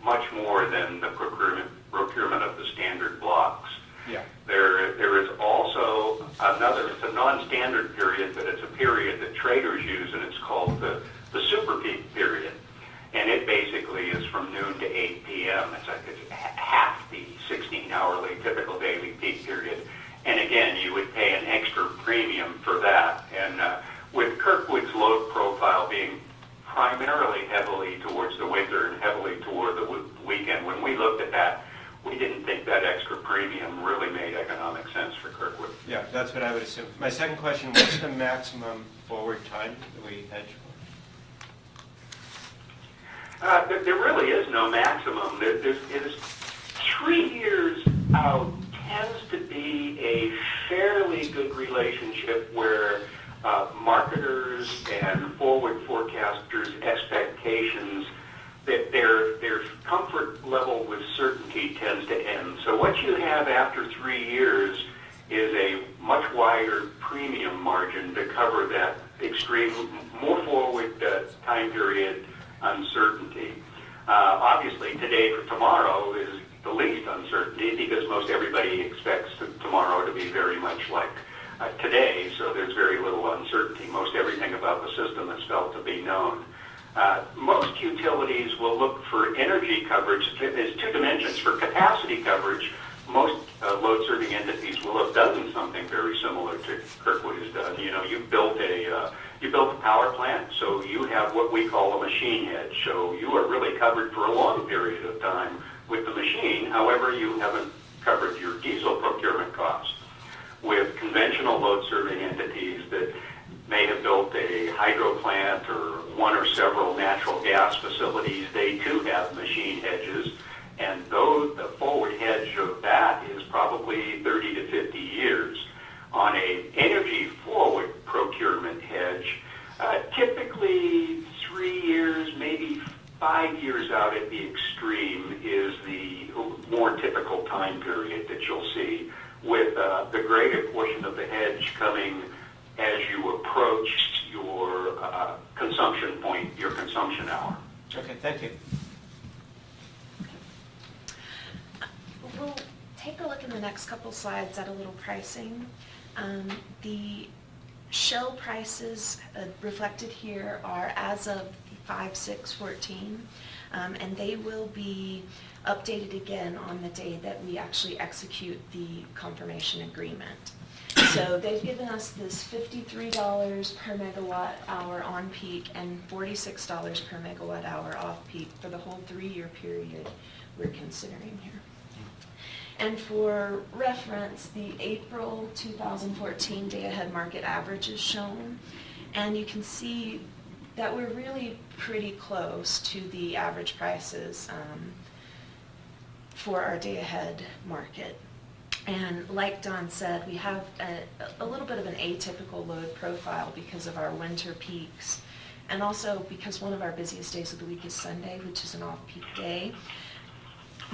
much more than the procurement of the standard blocks. Yeah. There is also it's a non-standard period, but it's a period that traders use, and it's called the super peak period. And it basically is from noon to 8 p.m. It's half the 16-hourly typical daily peak period. And again, you would pay an extra premium for that. And with Kirkwood's load profile being primarily heavily towards the winter and heavily toward the weekend, when we looked at that, we didn't think that extra premium really made economic sense for Kirkwood. Yeah, that's what I would assume. My second question, what's the maximum forward time that we hedge for? There really is no maximum. It is 3 years out tends to be a fairly good relationship where marketers and forward forecasters' expectations that their comfort level with certainty tends to end. So what you have after 3 years is a much wider premium margin to cover that extreme, more forward time period uncertainty. Obviously, today for tomorrow is the least uncertainty because most everybody expects tomorrow to be very much like today, so there's very little uncertainty. Most everything about the system is felt to be known. Most utilities will look for energy coverage. There's two dimensions. For capacity coverage, most load-serving entities will have done something very similar to Kirkwood has done. You know, you built a power plant, so you have what we call a machine hedge. So you are really covered for a long period of time with the machine. However, you haven't covered your diesel procurement costs. With conventional load-serving entities that may have built a hydro plant or one or several natural gas facilities, they too have machine hedges. And though the forward hedge of that is probably 30 to 50 years, on an energy forward procurement hedge, typically 3 years, maybe 5 years out at the extreme is the more typical time period that you'll see, with the greater portion of the hedge coming as you approach your consumption point, your consumption hour. Okay, thank you. We'll take a look in the next couple slides at a little pricing. The Shell prices reflected here are as of 5/6/14, and they will be updated again on the day that we actually execute the confirmation agreement. So they've given us this $53 per megawatt hour on peak and $46 per megawatt hour off peak for the whole 3-year period we're considering here. And for reference, the April 2014 day-ahead market average is shown, and you can see that we're really pretty close to the average prices for our day-ahead market. And like Don said, we have a little bit of an atypical load profile because of our winter peaks, and also because one of our busiest days of the week is Sunday, which is an off-peak day.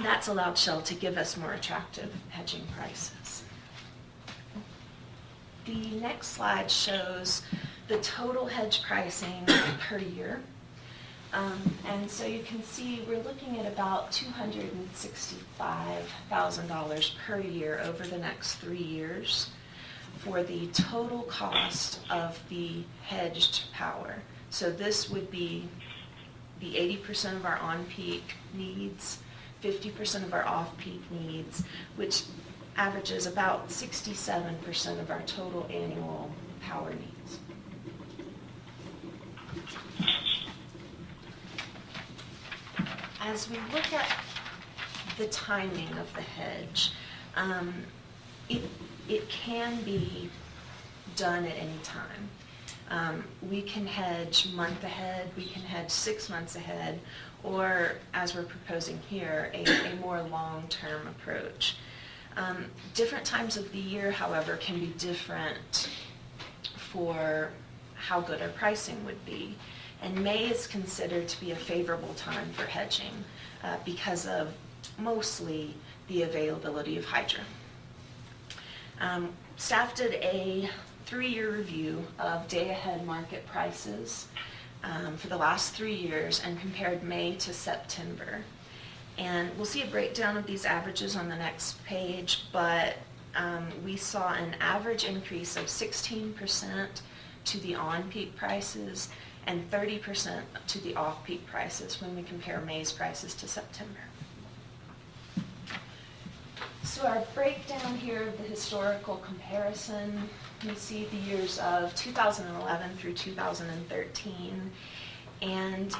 That's allowed Shell to give us more attractive hedging prices. The next slide shows the total hedge pricing per year. And so you can see we're looking at about $265,000 per year over the next 3 years for the total cost of the hedged power. So this would be the 80% of our on-peak needs, 50% of our off-peak needs, which averages about 67% of our total annual power needs. As we look at the timing of the hedge, it can be done at any time. We can hedge month ahead, we can hedge 6 months ahead, or as we're proposing here, a more long-term approach. Different times of the year, however, can be different for how good our pricing would be. And May is considered to be a favorable time for hedging because of mostly the availability of hydro. Staff did a 3-year review of day-ahead market prices for the last 3 years and compared May to September. And we'll see a breakdown of these averages on the next page, but we saw an average increase of 16% to the on-peak prices and 30% to the off-peak prices when we compare May's prices to September. So our breakdown here of the historical comparison, you see the years of 2011 through 2013. And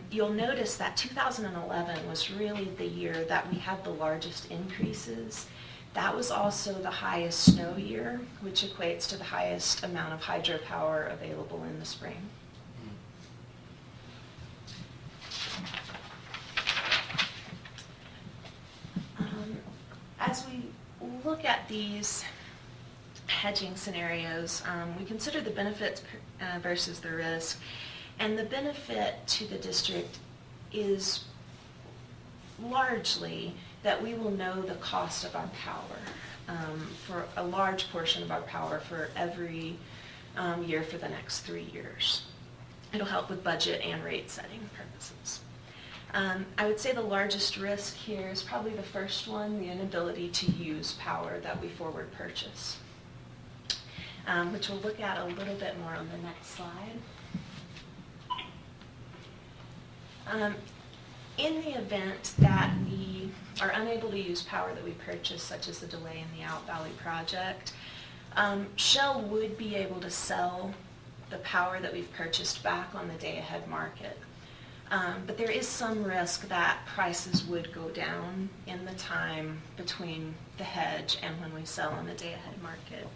you'll notice that 2011 was really the year that we had the largest increases. That was also the highest snow year, which equates to the highest amount of hydropower available in the spring. As we look at these hedging scenarios, we consider the benefits versus the risk. And the benefit to the district is largely that we will know the cost of our power for a large portion of our power for every year for the next 3 years. It'll help with budget and rate setting purposes. I would say the largest risk here is probably the first one, the inability to use power that we forward purchase, which we'll look at a little bit more on the next slide. In the event that we are unable to use power that we purchase, such as the delay in the Out Valley project, Shell would be able to sell the power that we've purchased back on the day-ahead market. But there is some risk that prices would go down in the time between the hedge and when we sell on the day-ahead market.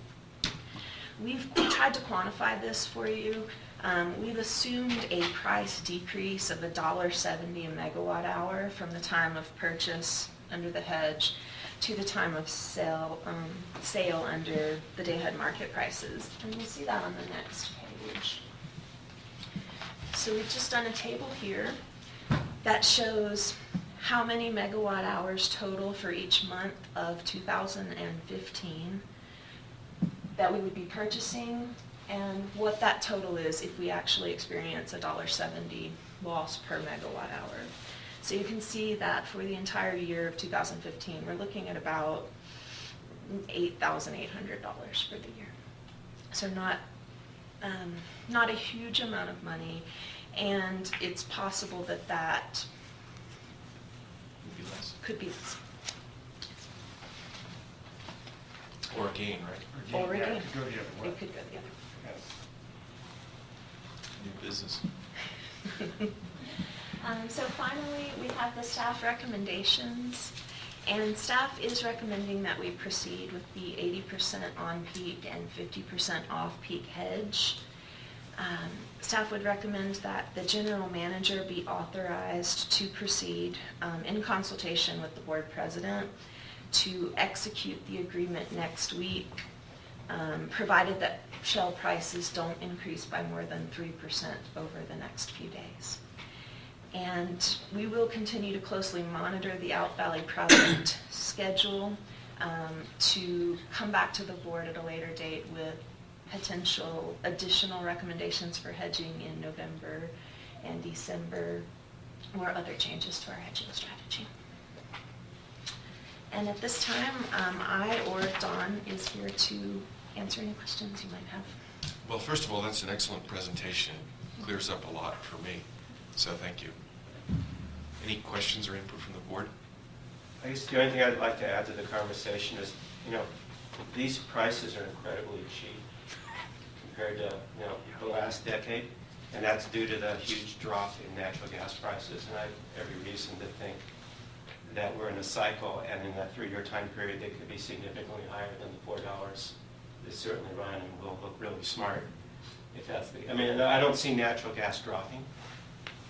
We've tried to quantify this for you. We've assumed a price decrease of $1.70 a megawatt hour from the time of purchase under the hedge to the time of sale under the day-ahead market prices. And you'll see that on the next page. So we've just done a table here that shows how many megawatt hours total for each month of 2015 that we would be purchasing, and what that total is if we actually experience a $1.70 loss per megawatt hour. So you can see that for the entire year of 2015, we're looking at about $8,800 for the year. So not a huge amount of money, and it's possible that that could be less. Or a gain, right? Or a gain. It could go the other way. It could go the other way. New business. So finally, we have the staff recommendations. And staff is recommending that we proceed with the 80% on-peak and 50% off-peak hedge. Staff would recommend that the general manager be authorized to proceed in consultation with the board president to execute the agreement next week, provided that Shell prices don't increase by more than 3% over the next few days. And we will continue to closely monitor the Out Valley project schedule to come back to the board at a later date with potential additional recommendations for hedging in November and December, or other changes to our hedging strategy. And at this time, I or Don is here to answer any questions you might have. Well, first of all, that's an excellent presentation. It clears up a lot for me, so thank you. Any questions or input from the board? I guess the only thing I'd like to add to the conversation is, these prices are incredibly cheap compared to, the last decade, and that's due to the huge drop in natural gas prices. And I have every reason to think that we're in a cycle, and in that 3-year time period, they could be significantly higher than the $4 they certainly run, and will look really smart if that's the. I don't see natural gas dropping,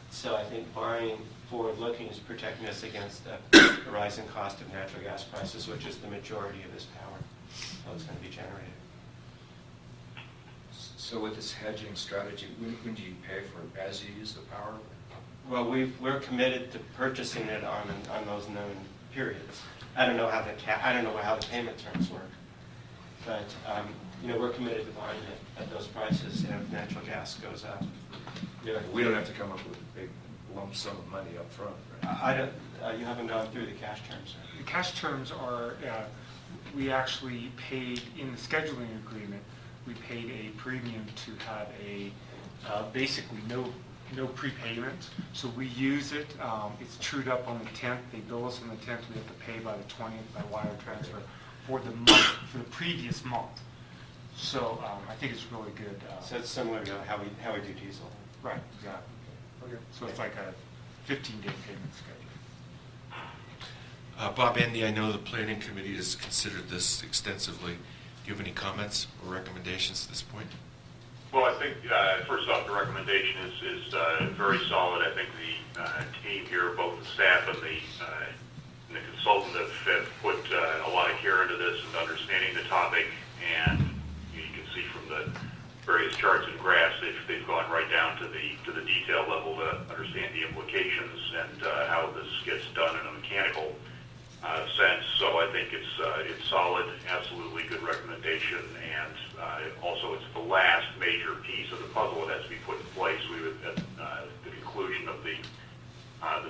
so I think buying forward-looking is protecting us against the rising cost of natural gas prices, which is the majority of this power that's going to be generated. So with this hedging strategy, when do you pay for it? As you use the power? Well, we're committed to purchasing it on those known periods. I don't know how the payment terms work, but we're committed to buying it at those prices, and if natural gas goes up. We don't have to come up with a big lump sum of money up front, right? You haven't gone through the cash terms. The cash terms are, we actually paid, in the scheduling agreement, we paid a premium to have basically no prepayment. So we use it, it's trued up on the 10th, they bill us on the 10th, we have to pay by the 20th by wire transfer for the month, for the previous month. So I think it's really good. So it's similar to how we do diesel. Right, exactly. Okay. So it's like a 15-day payment schedule. Bob, Andy, I know the planning committee has considered this extensively. Do you have any comments or recommendations at this point? Well, I think, first off, the recommendation is very solid. I think the team here, both the staff and the consultant have put a lot of care into this and understanding the topic, and you can see from the various charts and graphs, they've gone right down to the detail level to understand the implications and how this gets done in a mechanical sense. So I think it's solid, absolutely good recommendation, and also it's the last major piece of the puzzle that has to be put in place. We would, at the conclusion of the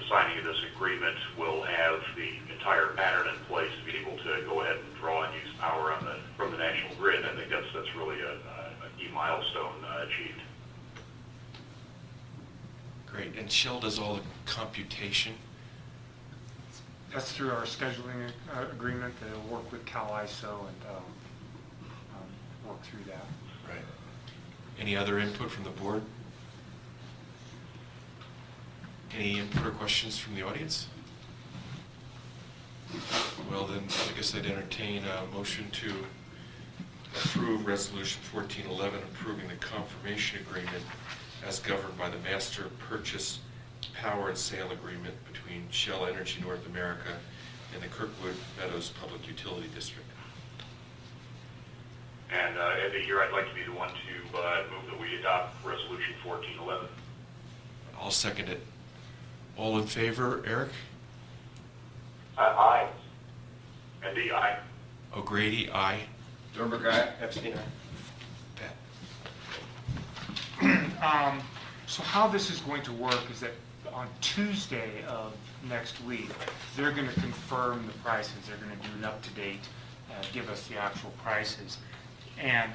signing of this agreement, will have the entire pattern in place to be able to go ahead and draw and use power from the national grid. I think that's really a key milestone achieved. Great. And Shell does all the computation? That's through our scheduling agreement. They'll work with Cal ISO and work through that. Right. Any other input from the board? Any input or questions from the audience? Well, then, I guess I'd entertain a motion to approve Resolution 1411, approving the confirmation agreement as governed by the Master Purchase Power and Sale Agreement between Shell Energy North America and the Kirkwood Meadows Public Utility District. And Ed, here I'd like to be the one to move that we adopt Resolution 1411. I'll second it. All in favor, Eric? Aye. Andy, aye. O'Grady, aye. Dornberg, aye. Epstein, Pat? So how this is going to work is that on Tuesday of next week, they're going to confirm the prices. They're going to do an up-to-date, give us the actual prices. And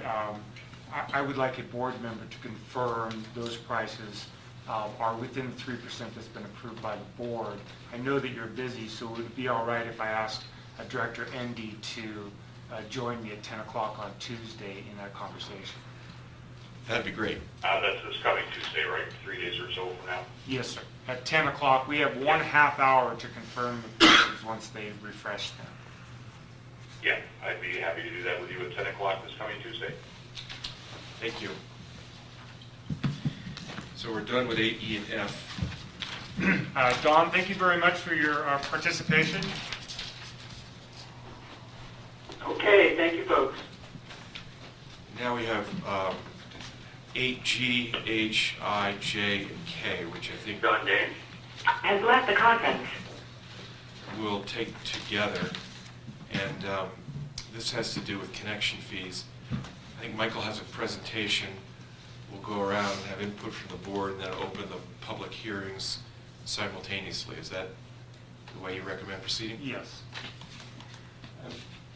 I would like a board member to confirm those prices are within the 3% that's been approved by the board. I know that you're busy, so would it be all right if I asked Director Endy to join me at 10 o'clock on Tuesday in that conversation? That'd be great. That's this coming Tuesday, right? 3 days or so from now. Yes, sir. At 10 o'clock, we have 1/2 hour to confirm the prices once they've refreshed them. Yeah, I'd be happy to do that with you at 10 o'clock this coming Tuesday. Thank you. So we're done with 8E and F. Don, thank you very much for your participation. Okay, thank you, folks. Now we have 8G, H, I, J, and K, which I think Don Dane. Has left the conference. we'll take together. And this has to do with connection fees. I think Michael has a presentation. We'll go around and have input from the board and then open the public hearings simultaneously. Is that the way you recommend proceeding? Yes.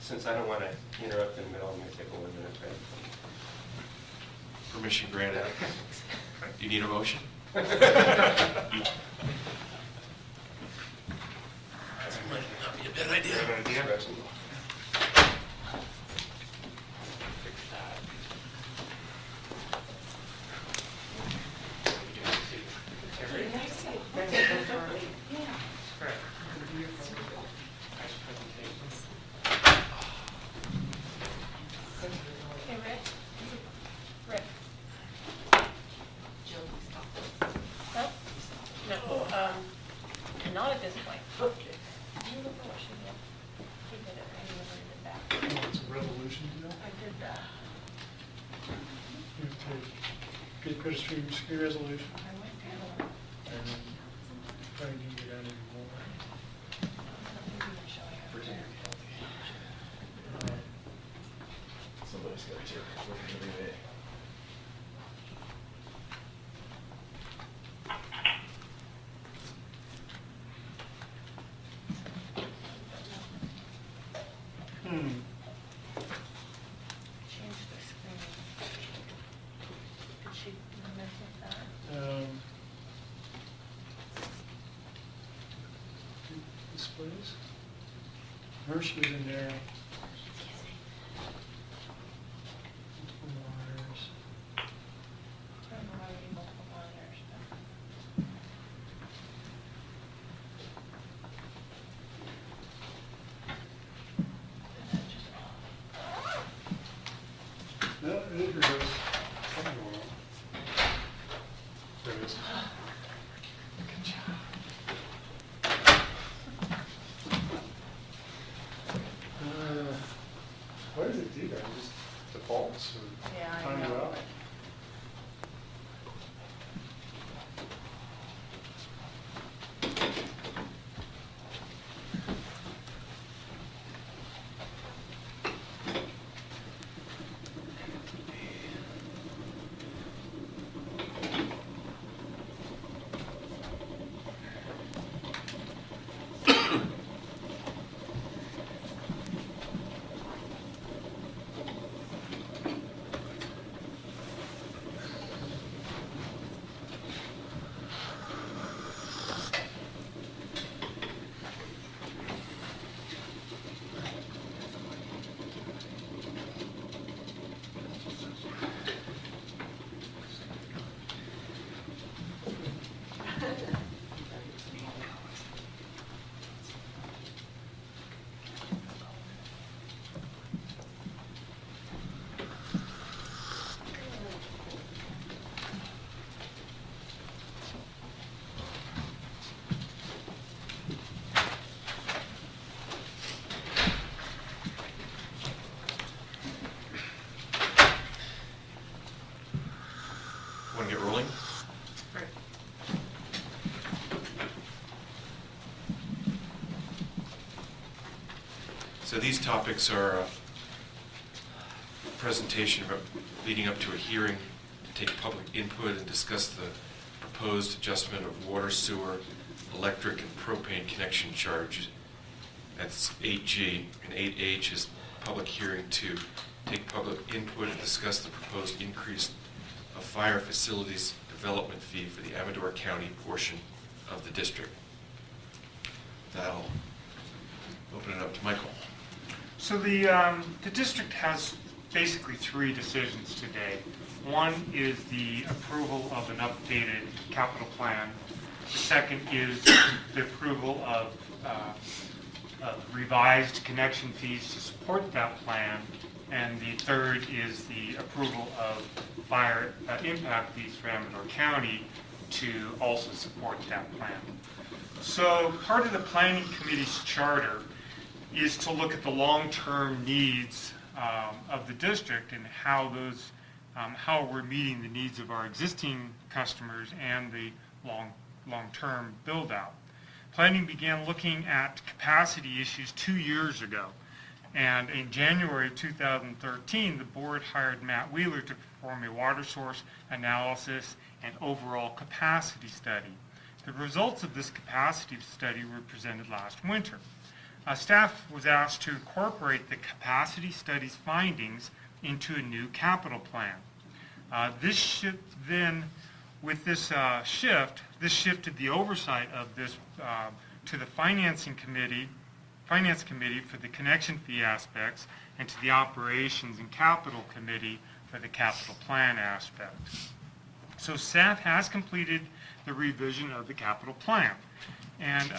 Since I don't want to interrupt in the middle, I'm going to take a 1-minute break. Permission granted. You need a motion? That might not be a bad idea. Good idea. Hey, Rick? Rick? No, not at this point. Do you look for what she did? She did it, and you did that. It's a resolution deal. I did that. You have to get Chris to ski resolution, I went down. and then probably didn't get out anymore. Somebody's got to work every day. Mercy was in there. Multiple wires. No, it is reversed. Something going on. There it is. Why does it do that? It just defaults or Yeah, I times know. out? Want to get rolling? So these topics are a presentation about leading up to a hearing to take public input and discuss the proposed adjustment of water, sewer, electric, and propane connection charges. That's 8G. And 8H is public hearing to take public input and discuss the proposed increase of fire facilities development fee for the Amador County portion of the district. That'll open it up to Michael. So the district has basically three decisions today. One is the approval of an updated capital plan. The second is the approval of revised connection fees to support that plan. And the third is the approval of fire impact fees for Amador County to also support that plan. So part of the planning committee's charter is to look at the long-term needs of the district and how those, how we're meeting the needs of our existing customers and the long-term build-out. Planning began looking at capacity issues 2 years ago. And in January of 2013, the board hired Matt Wheeler to perform a water source analysis and overall capacity study. The results of this capacity study were presented last winter. Staff was asked to incorporate the capacity study's findings into a new capital plan. This shifted the oversight of this to the Finance Committee for the connection fee aspects and to the Operations and Capital Committee for the capital plan aspects. So staff has completed the revision of the capital plan, and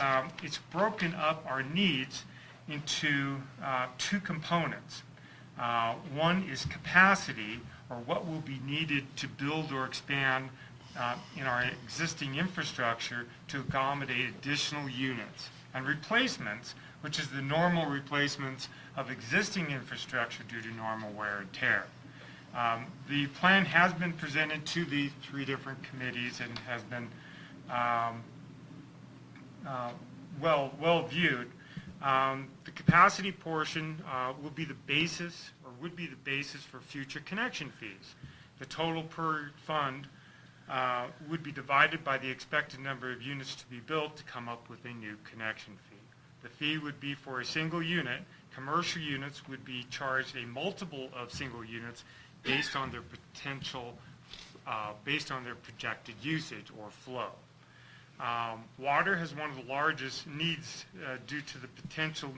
it's broken up our needs into two components. One is capacity, or what will be needed to build or expand in our existing infrastructure to accommodate additional units, and replacements, which is the normal replacements of existing infrastructure due to normal wear and tear. The plan has been presented to the three different committees and has been well viewed. The capacity portion would be the basis for future connection fees. The total per fund would be divided by the expected number of units to be built to come up with a new connection fee. The fee would be for a single unit. Commercial units would be charged a multiple of single units based on their projected usage or flow. Water has one of the largest needs due to the potential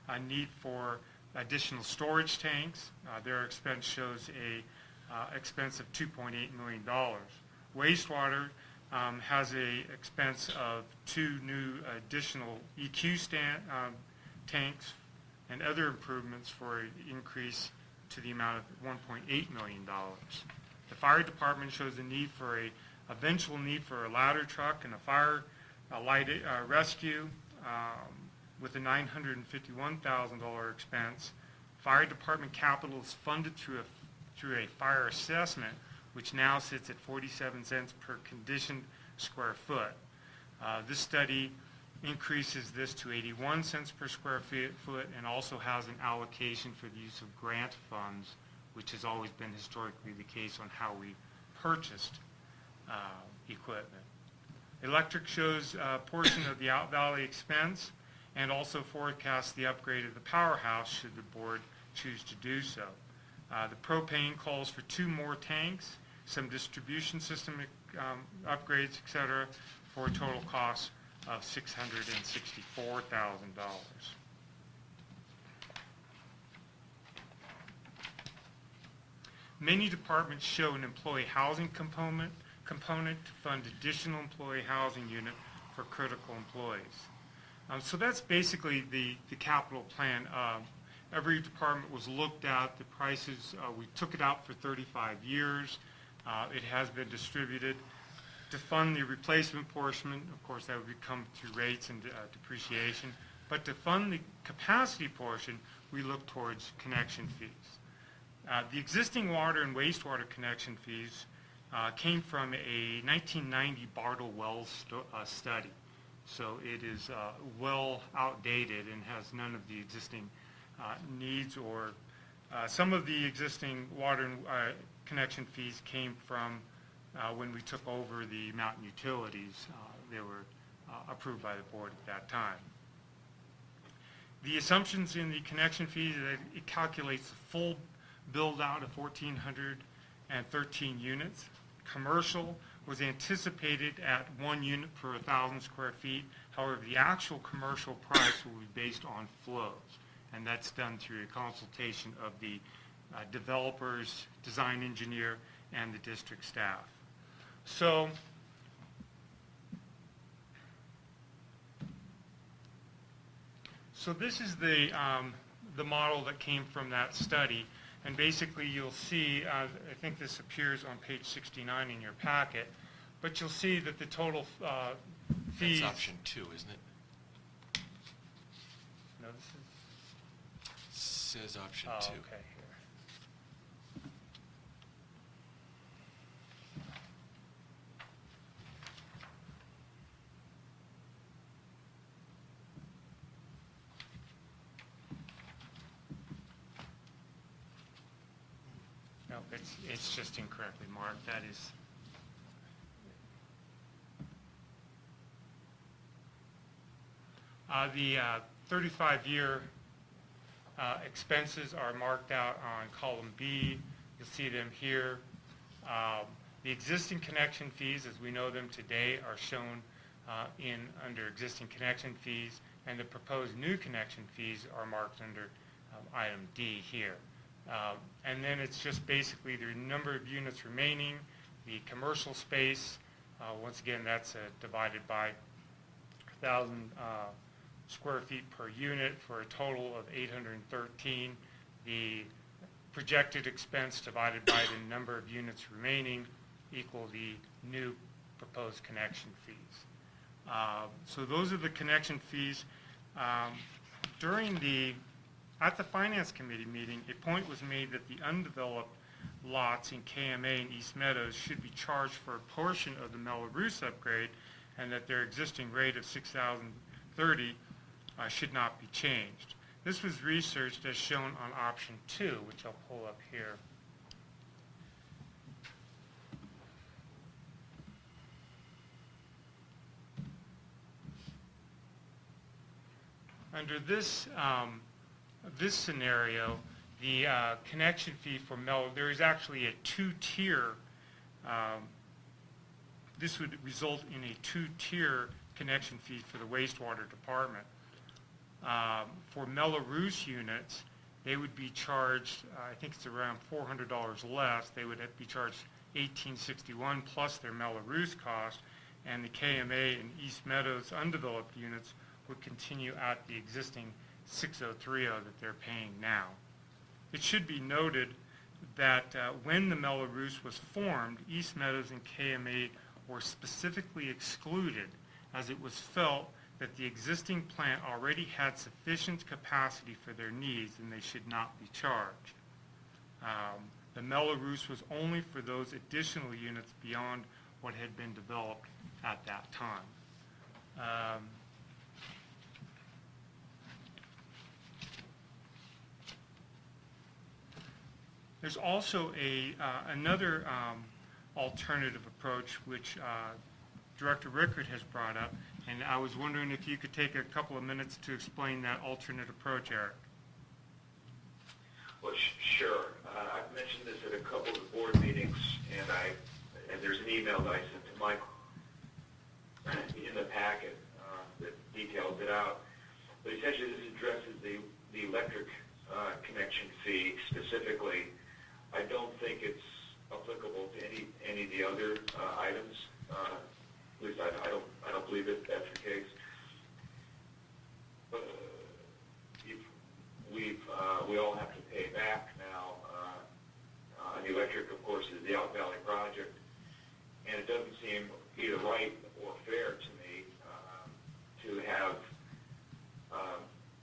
a need for additional storage tanks. Their expense shows a expense of $2.8 million. Wastewater has a expense of 2 new additional EQ tanks and other improvements for an increase to the amount of $1.8 million. The fire department shows a eventual need for a ladder truck and a fire rescue with a $951,000 expense. Fire department capital is funded through a fire assessment, which now sits at 47 cents per conditioned square foot. This study increases this to 81 cents per square foot and also has an allocation for the use of grant funds, which has always been historically the case on how we purchased equipment. Electric shows a portion of the out valley expense and also forecasts the upgrade of the powerhouse should the board choose to do so. The propane calls for 2 more tanks, some distribution system upgrades, etc., for a total cost of $664,000. Many departments show an employee housing component to fund additional employee housing unit for critical employees. So that's basically the capital plan. Every department was looked at. The prices, we took it out for 35 years. It has been distributed. To fund the replacement portion, of course, that would come through rates and depreciation. But to fund the capacity portion, we look towards connection fees. The existing water and wastewater connection fees came from a 1990 Bartle Wells study. So it is well outdated and has none of the existing needs, or some of the existing water and connection fees came from when we took over the mountain utilities. They were approved by the board at that time. The assumptions in the connection fees, it calculates the full build out of 1,413 units. Commercial was anticipated at 1 unit per 1,000 square feet. However, the actual commercial price will be based on flows, and that's done through a consultation of the developers, design engineer, and the district staff. So this is the model that came from that study. And basically you'll see, I think this appears on page 69 in your packet, but you'll see that the total fees... That's option 2, isn't it? No, this is... Says option 2. Okay, here. No, it's just incorrectly marked. That is... the 35-year expenses are marked out on column B. You'll see them here. The existing connection fees, as we know them today, are shown under existing connection fees, and the proposed new connection fees are marked under item D here. And then it's just basically the number of units remaining, the commercial space. Once again, that's divided by 1,000 square feet per unit for a total of 813. The projected expense divided by the number of units remaining equal the new proposed connection fees. So those are the connection fees. At the Finance Committee meeting, a point was made that the undeveloped lots in KMA and East Meadows should be charged for a portion of the Melrose upgrade, and that their existing rate of $6,030 should not be changed. This was researched as shown on option 2, which I'll pull up here. Under this scenario, the connection fee for there is actually a 2-tier. This would result in a 2-tier connection fee for the wastewater department. For Mello-Roos units, they would be charged, I think it's around $400 less. They would be charged $1,861 plus their Mello-Roos cost, and the KMA and East Meadows undeveloped units would continue at the existing $6,030 that they're paying now. It should be noted that when the Mello-Roos was formed, East Meadows and KMA were specifically excluded, as it was felt that the existing plant already had sufficient capacity for their needs and they should not be charged. The Mello-Roos was only for those additional units beyond what had been developed at that time. There's also another alternative approach which Director Rickard has brought up, and I was wondering if you could take a couple of minutes to explain that alternate approach, Eric. Well, sure. I've mentioned this at a couple of the board meetings, and there's an email that I sent to Michael in the packet that details it out. But essentially, this addresses the electric connection fee specifically. I don't think it's applicable to any of the other items. At least I don't believe that that's the case. We all have to pay back now. The electric, of course, is the Out Valley project, and it doesn't seem either right or fair to me to have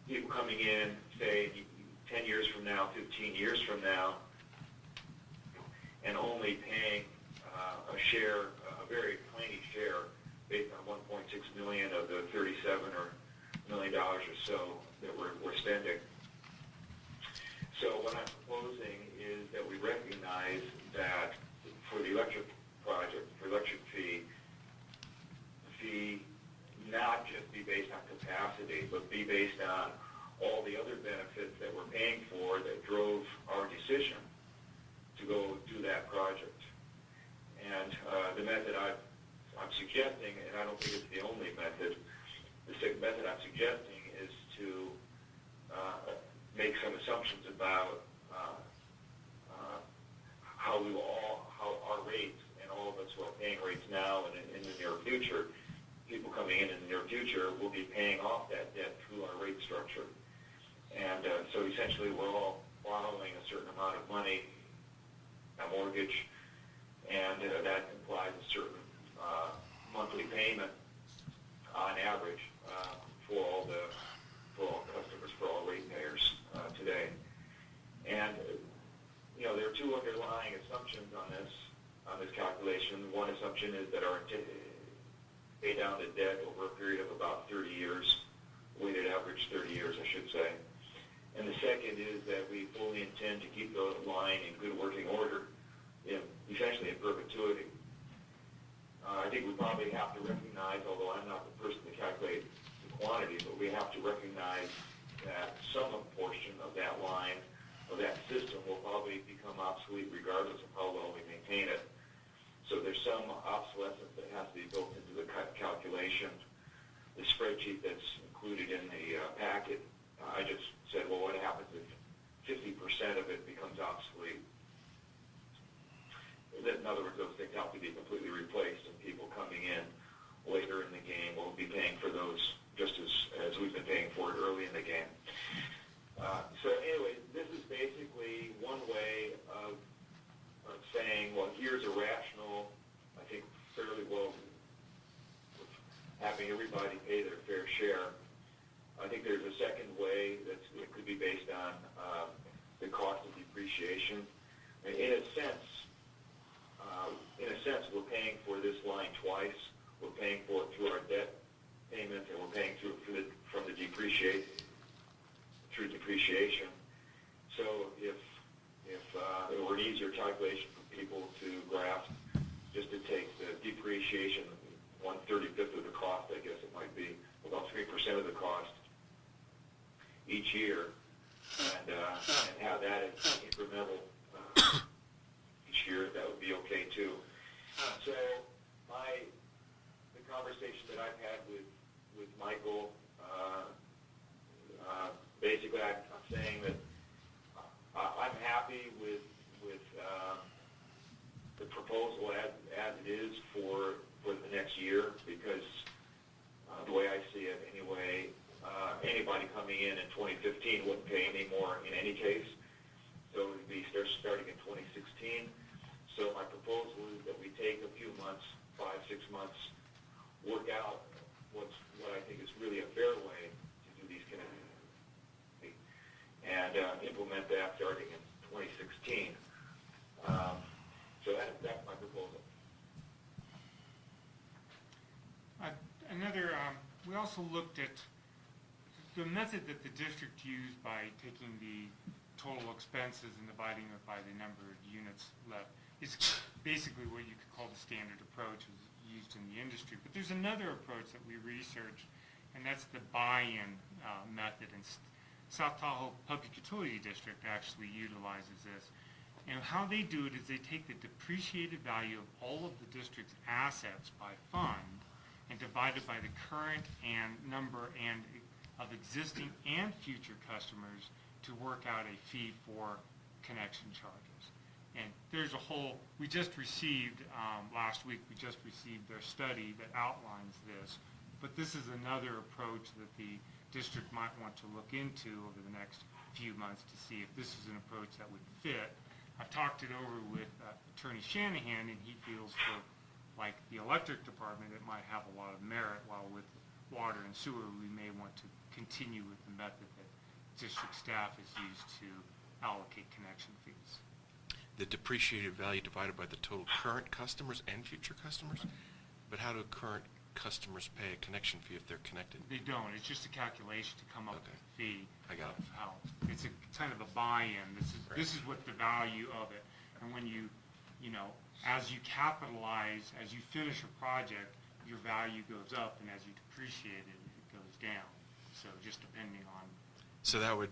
people coming in, say, 10 years from now, 15 years from now, and only paying a share, a very tiny share, based on 1.6 million of the $37 million or so that we're spending. So what I'm proposing is that we recognize that for the electric project, for electric fee, the fee not just be based on capacity, but be based on all the other benefits that we're paying for that drove our decision to go do that project. And the method I'm suggesting, and I don't think it's the only method, the method I'm suggesting is to make some assumptions about how our rates and all of us who are paying rates now and in the near future, people coming in the near future will be paying off that debt through our rate structure. And so essentially we're all borrowing a certain amount of money, a mortgage, and that implies a certain monthly payment on average for all customers, for all ratepayers today. And there are two underlying assumptions on this calculation. One assumption is that our pay down the debt over a period of about 30 years, weighted average 30 years, I should say. And the second is that we fully intend to keep the line in good working order, essentially in perpetuity. I think we probably have to recognize, although I'm not the person to calculate the quantity, but we have to recognize that some portion of that line, of that system, will probably become obsolete regardless of how well we maintain it. So there's some obsolescence that has to be built into the calculation. The spreadsheet that's included in the packet, I just said, well, what happens if 50% of it becomes obsolete? In other words, those things have to be completely replaced, and people coming in later in the game will be paying for those just as we've been paying for it early in the game. So anyway, this is basically one way of saying, well, here's a rational, I think fairly well, having everybody pay their fair share. I think there's a second way that could be based on the cost of depreciation. In a sense, we're paying for this line twice. We're paying for it through our debt payment, and we're paying through depreciation. So if it were an easier calculation for people to grasp, just to take the depreciation, 1/35 of the cost, I guess it might be, about 3% of the cost each year, and have that as incremental each year, that would be okay too. So the conversation that I've had with Michael, with the proposal as it is for the next year, because the way I see it anyway, anybody coming in 2015 wouldn't pay any more in any case. So it would be starting in 2016. So my proposal is that we take a few months, 5-6 months, work out what I think is really a fair way to do these connections, and implement that starting in 2016. So that's my proposal. We also looked at the method that the district used by taking the total expenses and dividing it by the number of units left is basically what you could call the standard approach as used in the industry. But there's another approach that we researched, and that's the buy-in method. And South Tahoe Public Utility District actually utilizes this. And how they do it is they take the depreciated value of all of the district's assets by fund and divide it by the current number of existing and future customers to work out a fee for connection charges. And there's a whole, we just received, last week, we just received their study that outlines this. But this is another approach that the district might want to look into over the next few months to see if this is an approach that would fit. I've talked it over with Attorney Shanahan, and he feels for like the electric department, it might have a lot of merit, while with water and sewer, we may want to continue with the method that district staff has used to allocate connection fees. The depreciated value divided by the total current customers and future customers? But how do current customers pay a connection fee if they're connected? They don't. It's just a calculation to come up with a fee. I got of it. how it's a kind of a buy-in. This is what the value of it. And when you as you capitalize, as you finish a project, your value goes up, and as you depreciate it, it goes down. So just depending on. So that would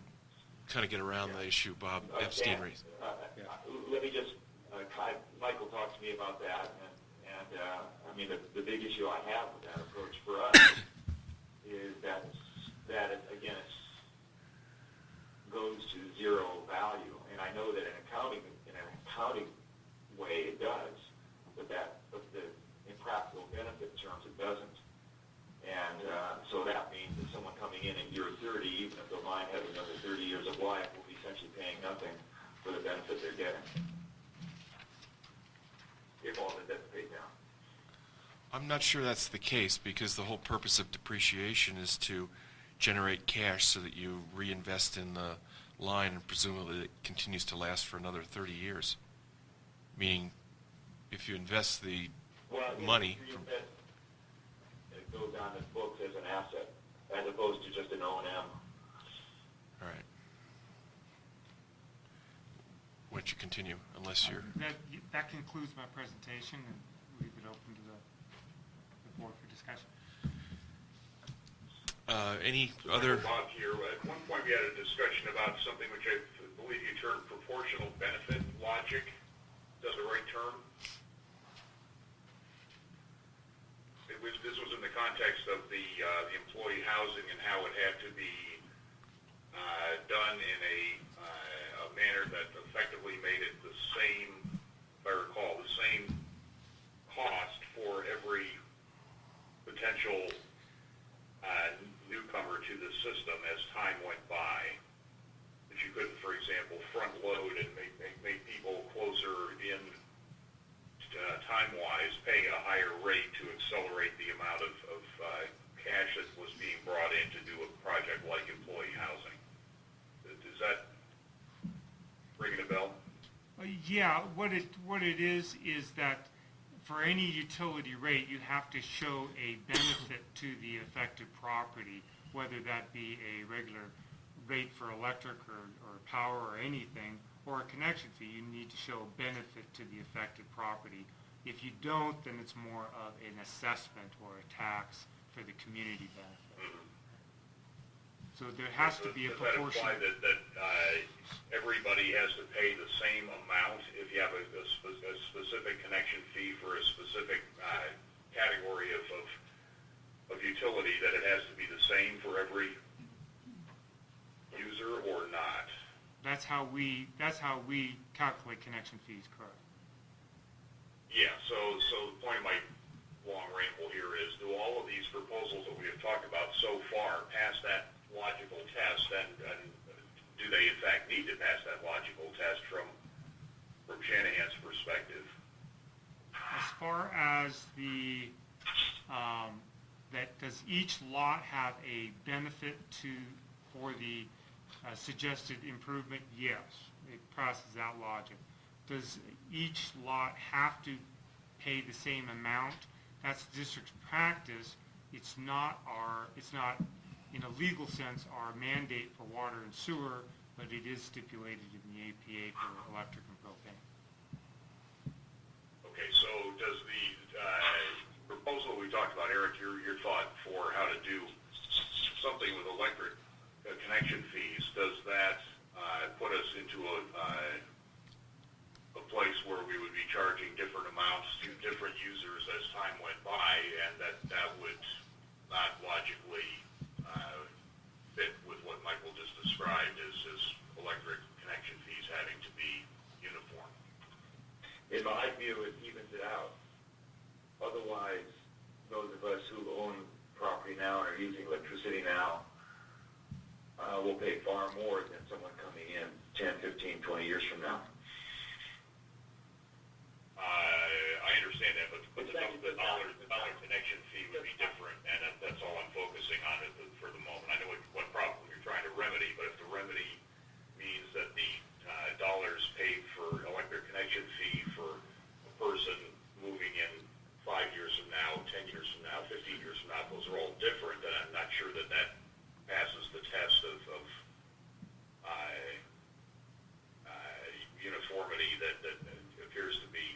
kind of get around the issue Bob Epstein raised. Let me just, Michael talked to me about that, and I mean, the big issue I have with that approach for us is that it, again, it goes to zero value, and I know that in an accounting way it does, but in practical benefit terms it doesn't. And so that means that someone coming in year 30, even if their line has another 30 years of life, will be essentially paying nothing for the benefit they're getting, if all the debt's paid down. I'm not sure that's the case, because the whole purpose of depreciation is to generate cash so that you reinvest in the line, and presumably it continues to last for another 30 years. Meaning, if you invest the money... It goes on the books as an asset, as opposed to just an O&M. All right. Why don't you continue, unless you're... That concludes my presentation, and leave it open to the board for discussion. Any other... Bob here. At one point we had a discussion about something which I believe you termed proportional benefit logic. Is that the right term? This was in the context of the employee housing and how it had to be done in a manner that effectively made it the same, if I recall, the same cost for every potential newcomer to the system as time went by. That you couldn't, for example, front load and make people closer in time-wise pay a higher rate to accelerate the amount of cash that was being brought in to do a project like employee housing. Is that ringing a bell? Yeah, what it is that for any utility rate, you have to show a benefit to the affected property, whether that be a regular rate for electric or power or anything, or a connection fee. You need to show a benefit to the affected property. If you don't, then it's more of an assessment or a tax for the community benefit. Mm-hmm. So there has to be a proportion. Does that imply that everybody has to pay the same amount if you have a specific connection fee for a specific category of utility, that it has to be the same for every user or not? That's how we calculate connection fees, correct? Yeah, so the point of my long ramble here is, do all of these proposals that we have talked about so far pass that logical test, and do they in fact need to pass that logical test from Shanahan's perspective? As far as the, that does each lot have a benefit for the suggested improvement? Yes, it passes that logic. Does each lot have to pay the same amount? That's the district's practice. It's not in a legal sense our mandate for water and sewer, but it is stipulated in the APA for electric and propane. Okay, so does the proposal we talked about, Eric, your thought for how to do something with electric connection fees, does that put us into a place where we would be charging different amounts to different users as time went by, and that would not logically fit with what Michael just described as electric connection fees having to be uniform? In my view, it evens it out. Otherwise, those of us who own property now and are using electricity now will pay far more than someone coming in 10, 15, 20 years from now. I understand that, but the dollar connection fee would be different, and that's all I'm focusing on for the moment. I know what problem you're trying to remedy, but if the remedy means that the dollars paid for electric connection fee for a person moving in 5 years from now, 10 years from now, 15 years from now, those are all different, then I'm not sure that passes the test of uniformity that appears to be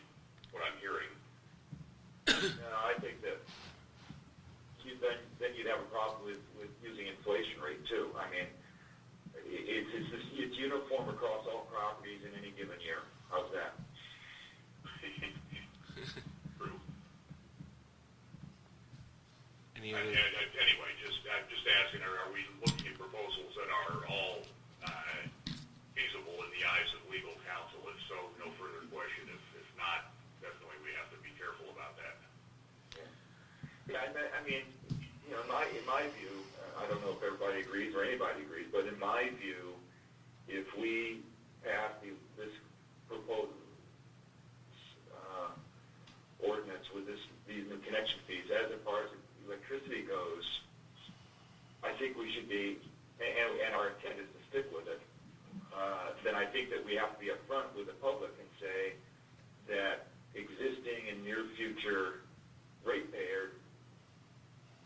what I'm hearing. No, I think that then you'd have a problem with using inflation rate too. I mean, it's uniform across all properties in any given year. How's that? True. Anyway, I'm just asking, are we looking at proposals that are all feasible in the eyes of legal counsel? If so, no further question. If not, definitely we have to be careful about that. Yeah, I mean, you know, in my view, I don't know if everybody agrees or anybody agrees, but in my view, if we pass this proposed ordinance with these new connection fees, as far as electricity goes, I think we should be, and our intent is to stick with it, then I think that we have to be upfront with the public and say that existing and near future ratepayers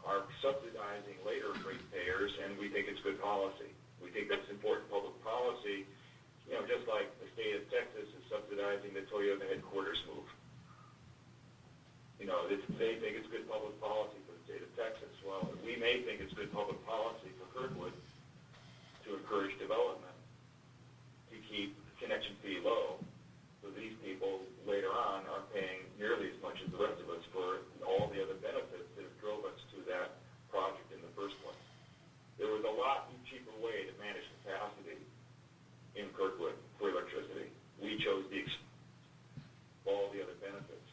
are subsidizing later ratepayers, and we think it's good policy. We think that's important public policy, you know, just like the state of Texas is subsidizing the Toyota headquarters move. You know, they think it's good public policy for the state of Texas. Well, we may think it's good public policy for Kirkwood to encourage development, to keep the connection fee low, so these people later on are paying nearly as much as the rest of us for all the other benefits that drove us to that project in the first place. There was a lot cheaper way to manage capacity in Kirkwood for electricity. We chose all the other benefits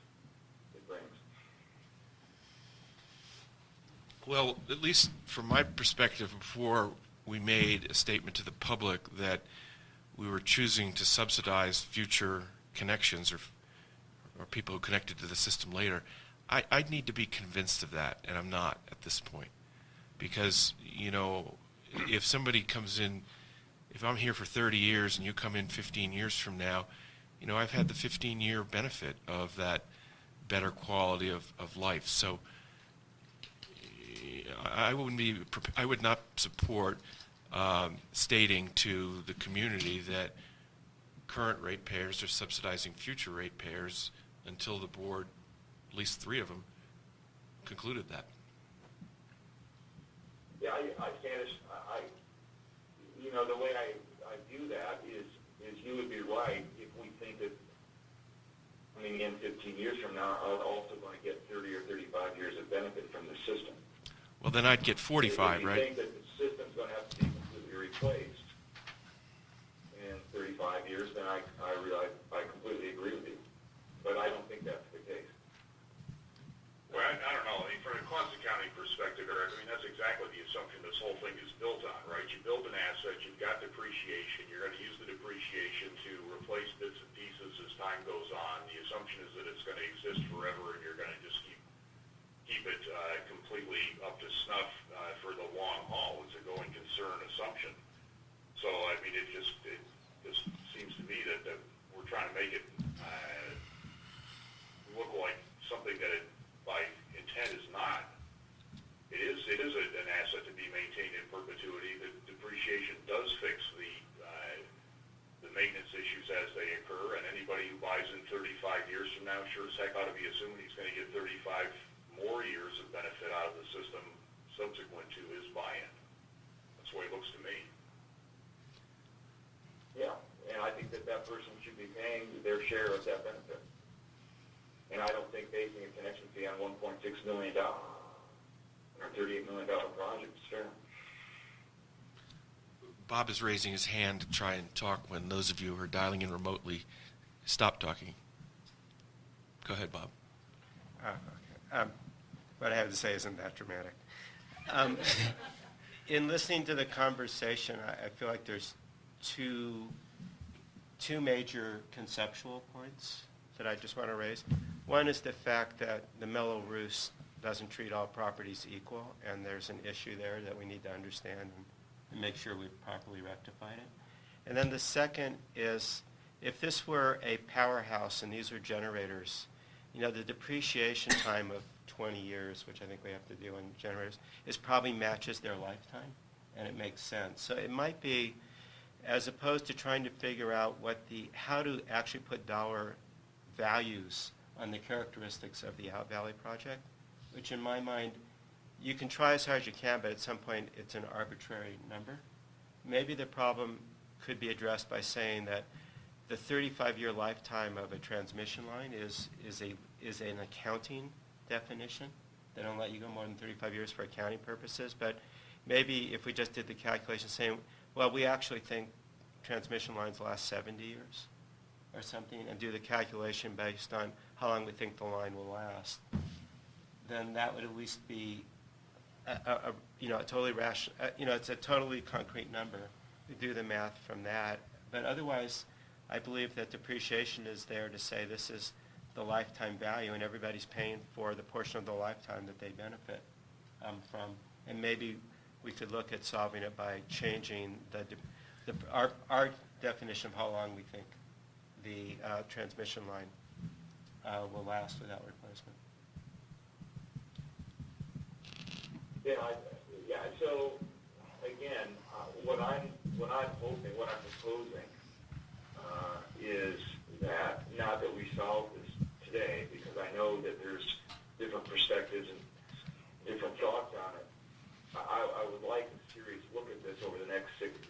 it brings. well, at least from my perspective, before we made a statement to the public that we were choosing to subsidize future connections or people who connected to the system later, I'd need to be convinced of that, and I'm not at this point. Because, you know, if somebody comes in, if I'm here for 30 years and you come in 15 years from now, you know, I've had the 15-year benefit of that better quality of life. So I would not support stating to the community that current ratepayers are subsidizing future ratepayers until the board, at least 3 of them, concluded that. Yeah, I can't, you know, the way I view that is you would be right if we think that coming in 15 years from now are also going to get 30 or 35 years of benefit from the system. Well, then I'd get 45, if you right? think that the system's going to have to be completely replaced in 35 years, then I completely agree with you. But I don't think that's the case. Well, I don't know. I mean, from a cost accounting perspective, Eric, I mean, that's exactly the assumption this whole thing is built on, right? You build an asset, you've got depreciation, you're going to use the depreciation to replace bits and pieces as time goes on. The assumption is that it's going to exist forever, and you're going to just keep it completely up to snuff for the long haul. It's a going concern assumption. So, I mean, it just seems to me that we're trying to make it look like something that it, by intent, is not. It is an asset to be maintained in perpetuity. The depreciation does fix the maintenance issues as they occur, and anybody who buys in 35 years from now sure as heck ought to be assuming he's going to get 35 more years of benefit out of the system subsequent to his buy-in. That's the way it looks to me. Yeah, and I think that person should be paying their share of that benefit. And I don't think basing a connection fee on $1.6 million or $38 million project is fair. Bob is raising his hand to try and talk when those of you who are dialing in remotely stop talking. Go ahead, Bob. Okay. What I have to say isn't that dramatic. In listening to the conversation, I feel like there's two major conceptual points that I just want to raise. One is the fact that the Mellow Roost doesn't treat all properties equal, and there's an issue there that we need to understand and make sure we've properly rectified it. And then the second is, if this were a powerhouse and these are generators, you know, the depreciation time of 20 years, which I think we have to do on generators, probably matches their lifetime, and it makes sense. So it might be, as opposed to trying to figure out how to actually put dollar values on the characteristics of the Out Valley project, which in my mind, you can try as hard as you can, but at some point it's an arbitrary number. Maybe the problem could be addressed by saying that the 35-year lifetime of a transmission line is an accounting definition. They don't let you go more than 35 years for accounting purposes, but maybe if we just did the calculation saying, well, we actually think transmission lines last 70 years or something, and do the calculation based on how long we think the line will last, then that would at least be a totally rational, it's a totally concrete number. We do the math from that. But otherwise, I believe that depreciation is there to say this is the lifetime value, and everybody's paying for the portion of the lifetime that they benefit from. And maybe we could look at solving it by changing our definition of how long we think the transmission line will last without replacement. Yeah. So again, what I'm hoping, what I'm proposing, is that not that we solve this today, because I know that there's different perspectives and different thoughts on it. I would like a serious look at this over the next 6 weeks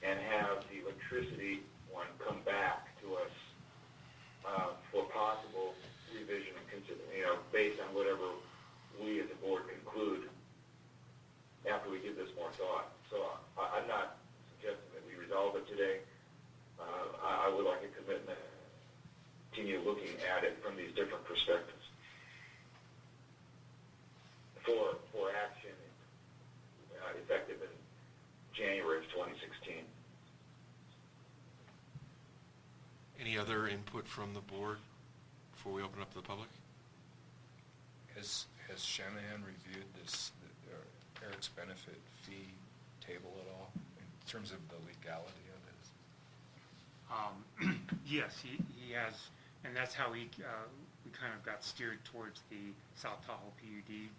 and have the electricity one come back to us for possible revision and consider, based on whatever we as a board conclude after we give this more thought. So I'm not suggesting that we resolve it today. I would like a commitment to continue looking at it from these different perspectives for action effective in January of 2016. Any other input from the board before we open up to the public? Has Shanahan reviewed Eric's benefit fee table at all in terms of the legality of it? Yes, he has, and that's how we kind of got steered towards the South Tahoe PUD.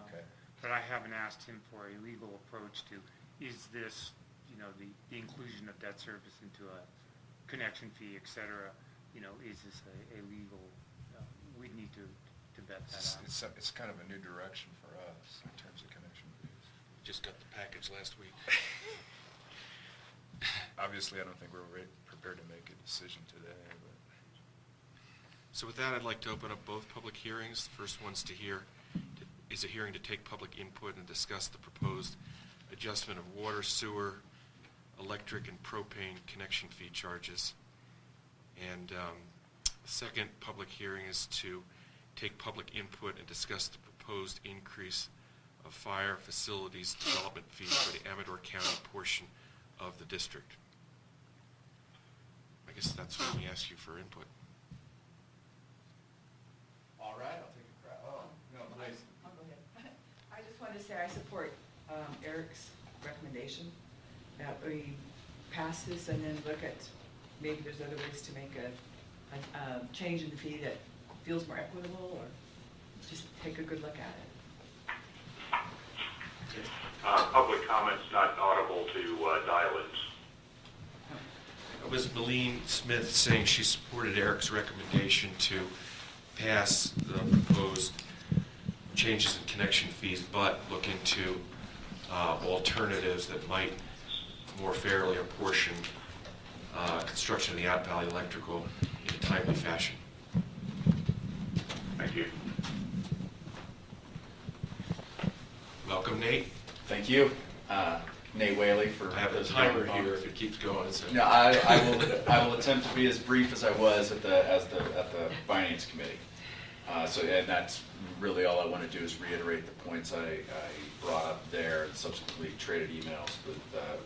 Okay. But I haven't asked him for a legal approach to, is this, the inclusion of debt service into a connection fee, et cetera, is this a legal, we'd need to vet that out. It's kind of a new direction for us in terms of connection fees. Just got the package last week. Obviously, I don't think we're prepared to make a decision today. But. So with that, I'd like to open up both public hearings. The first one's is a hearing to take public input and discuss the proposed adjustment of water, sewer, electric and propane connection fee charges. And the second public hearing is to take public input and discuss the proposed increase of fire facilities development fees for the Amador County portion of the district. I guess that's when we ask you for input. All right, I'll take a crack. Oh, no, please. I'll go ahead. I just wanted to say I support Eric's recommendation that we pass this and then look at, maybe there's other ways to make a change in the fee that feels more equitable, or just take a good look at it. Public comments not audible to dial-ins. That was Malene Smith saying she supported Eric's recommendation to pass the proposed changes in connection fees, but look into alternatives that might more fairly apportion construction of the Out Valley Electrical in a timely fashion. Thank you. Welcome, Nate. Thank you. Nate Whaley for. I have a those timer going on. here if it keeps going. So. No, I will attempt to be as brief as I was at the Finance Committee. And that's really all I want to do is reiterate the points I brought up there and subsequently traded emails with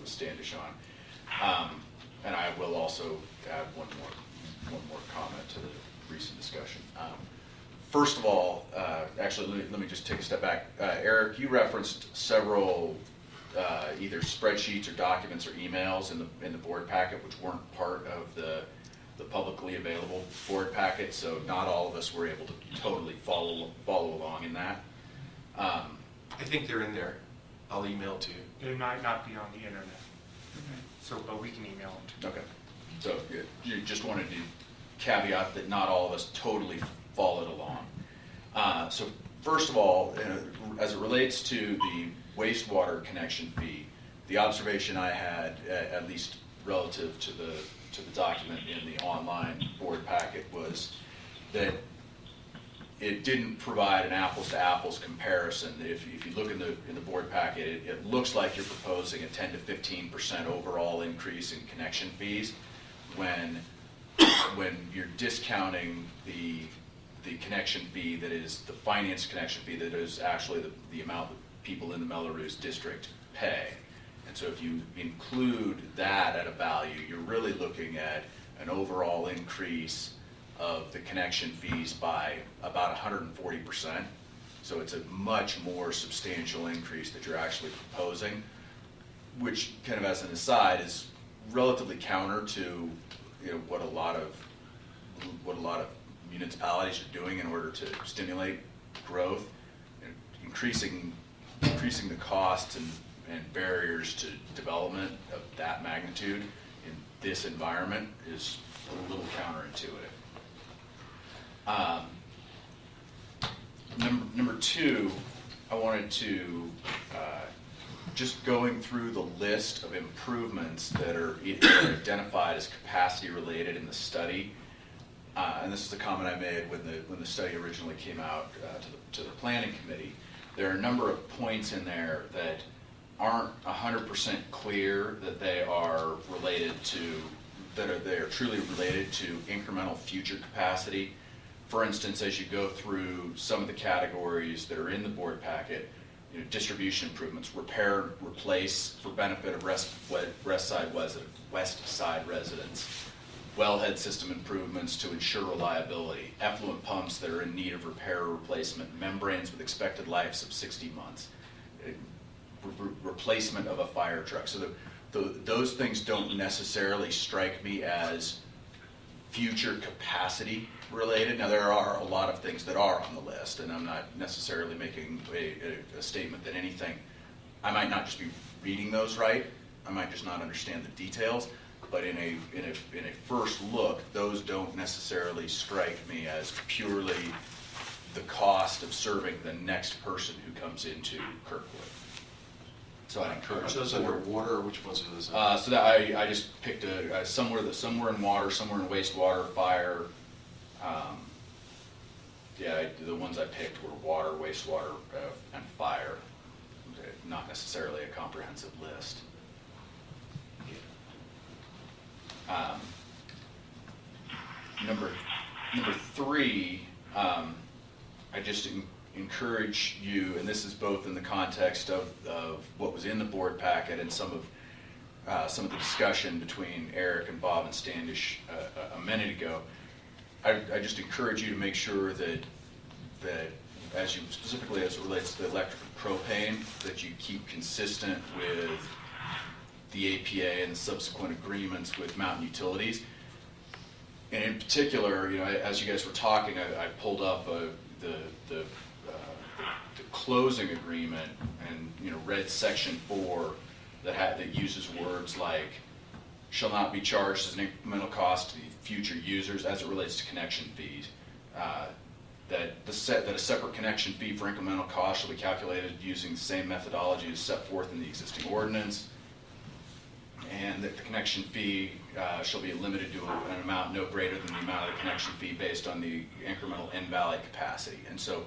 Standish on. And I will also add one more comment to the recent discussion. First of all, actually, let me just take a step back. Eric, you referenced several either spreadsheets or documents or emails in the board packet which weren't part of the publicly available board packet, so not all of us were able to totally follow along in that. I think they're in there. I'll email to you. They might not be on the internet, so, but we can email them to you. Okay, so you just wanted to caveat that not all of us totally followed along. So first of all, as it relates to the wastewater connection fee, the observation I had, at least relative to the document in the online board packet, was that it didn't provide an apples to apples comparison. If you look in the board packet, it looks like you're proposing a 10 to 15% overall increase in connection fees when you're discounting the connection fee that is the finance connection fee that is actually the amount that people in the Melrose district pay. And so if you include that at a value, you're really looking at an overall increase of the connection fees by about 140%. So it's a much more substantial increase that you're actually proposing, which, kind of as an aside, is relatively counter to what a lot of municipalities are doing in order to stimulate growth. Increasing the costs and barriers to development of that magnitude in this environment is a little counterintuitive. Number two, I wanted to, just going through the list of improvements that are identified as capacity related in the study, and this is the comment I made when the study originally came out to the planning committee. There are a number of points in there that aren't 100% clear that they are truly related to incremental future capacity. For instance, as you go through some of the categories that are in the board packet, distribution improvements, repair, replace for benefit of west side residents, wellhead system improvements to ensure reliability, effluent pumps that are in need of repair or replacement, membranes with expected lives of 60 months, replacement of a fire truck. So those things don't necessarily strike me as future capacity related. Now, there are a lot of things that are on the list, and I'm not necessarily making a statement that anything, I might not just be reading those right, I might just not understand the details, but in a first look, those don't necessarily strike me as purely the cost of serving the next person who comes into Kirkwood. So I encourage. Are those under water, or which ones are those? So that I just picked somewhere in water, somewhere in wastewater, fire. The ones I picked were water, wastewater, and fire. Not necessarily a comprehensive list. Number 3, I just encourage you, and this is both in the context of what was in the board packet and some of the discussion between Eric and Bob and Standish a minute ago. I just encourage you to make sure that specifically as it relates to the electric and propane, that you keep consistent with the APA and the subsequent agreements with Mountain Utilities. And in particular, as you guys were talking, I pulled up the closing agreement and read section 4 that uses words like shall not be charged as an incremental cost to the future users as it relates to connection fees. That a separate connection fee for incremental cost shall be calculated using the same methodology as set forth in the existing ordinance, and that the connection fee shall be limited to an amount no greater than the amount of the connection fee based on the incremental in-valley capacity. And so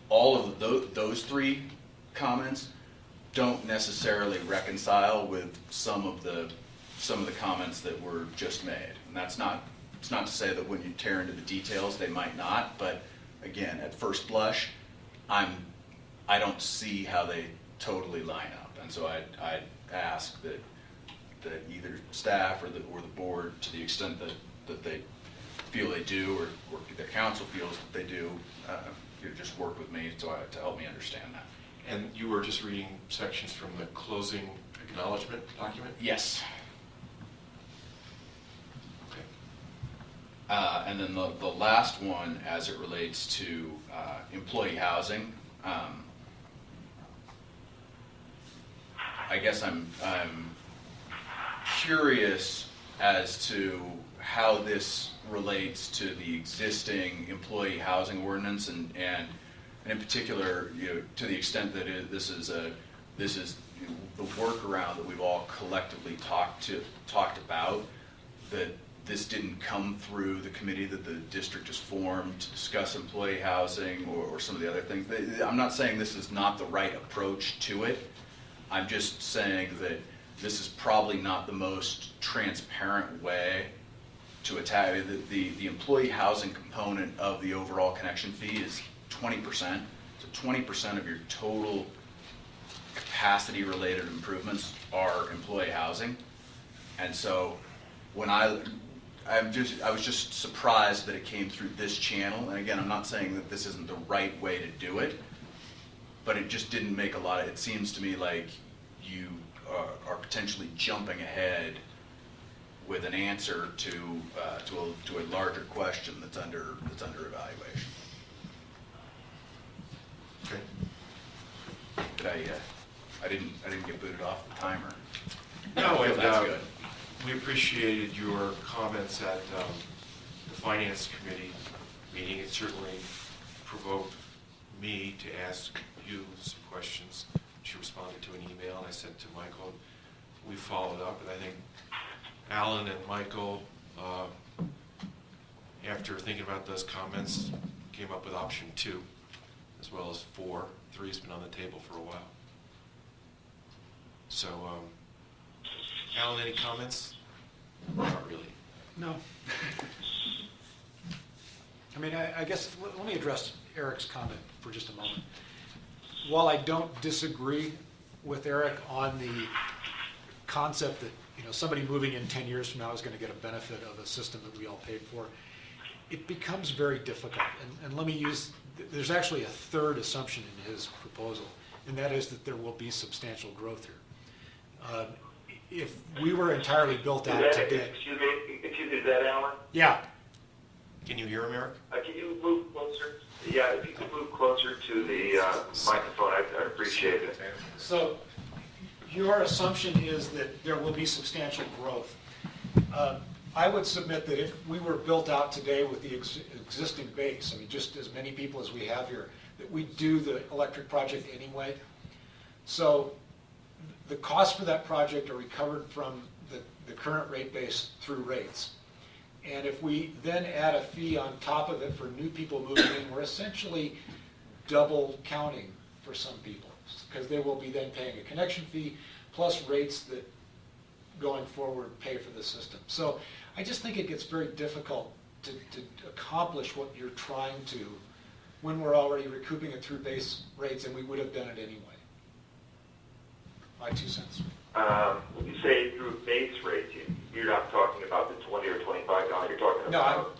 all of those 3 comments don't necessarily reconcile with some of the comments that were just made. And it's not to say that when you tear into the details they might not, but again, at first blush, I don't see how they totally line up. And so I'd ask that either staff or the board, to the extent that they feel they do, or their council feels that they do, just work with me to help me understand that. And you were just reading sections from the closing acknowledgement document? Yes. Okay. And then the last one, as it relates to employee housing, I guess I'm curious as to how this relates to the existing employee housing ordinance, and in particular, to the extent that this is the workaround that we've all collectively talked about, that this didn't come through the committee that the district has formed to discuss employee housing or some of the other things. I'm not saying this is not the right approach to it. I'm just saying that this is probably not the most transparent way to attack the employee housing component of the overall connection fee is 20%. So 20% of your total capacity related improvements are employee housing. And so when I was just surprised that it came through this channel. And again, I'm not saying that this isn't the right way to do it, but it just didn't make a lot of, it seems to me like you are potentially jumping ahead with an answer to a larger question that's under evaluation. Okay. I didn't get booted off the timer. No, and That's good. we appreciated your comments at the Finance Committee meeting. It certainly provoked me to ask you some questions. She responded to an email, and I sent to Michael. We followed up, and I think Alan and Michael, after thinking about those comments, came up with option 2, as well as 4. 3's been on the table for a while. So, Alan, any comments? Not really. No. I mean, I guess, let me address Eric's comment for just a moment. While I don't disagree with Eric on the concept that somebody moving in 10 years from now is going to get a benefit of a system that we all paid for, it becomes very difficult. And let me use, there's actually a third assumption in his proposal, and that is that there will be substantial growth here. If we were entirely built out today. Excuse me, is that Alan? Yeah. Can you hear him, Eric? Can you move closer? Yeah, if you could move closer to the microphone, I'd appreciate it. So your assumption is that there will be substantial growth. I would submit that if we were built out today with the existing base, I mean, just as many people as we have here, that we'd do the electric project anyway. So the costs for that project are recovered from the current rate base through rates. And if we then add a fee on top of it for new people moving in, we're essentially double counting for some people, because they will be then paying a connection fee plus rates that going forward pay for the system. So I just think it gets very difficult to accomplish what you're trying to when we're already recouping it through base rates, and we would have done it anyway. My 2 cents. When you say through base rates, you're not talking about the $20 or $25, you're talking No, about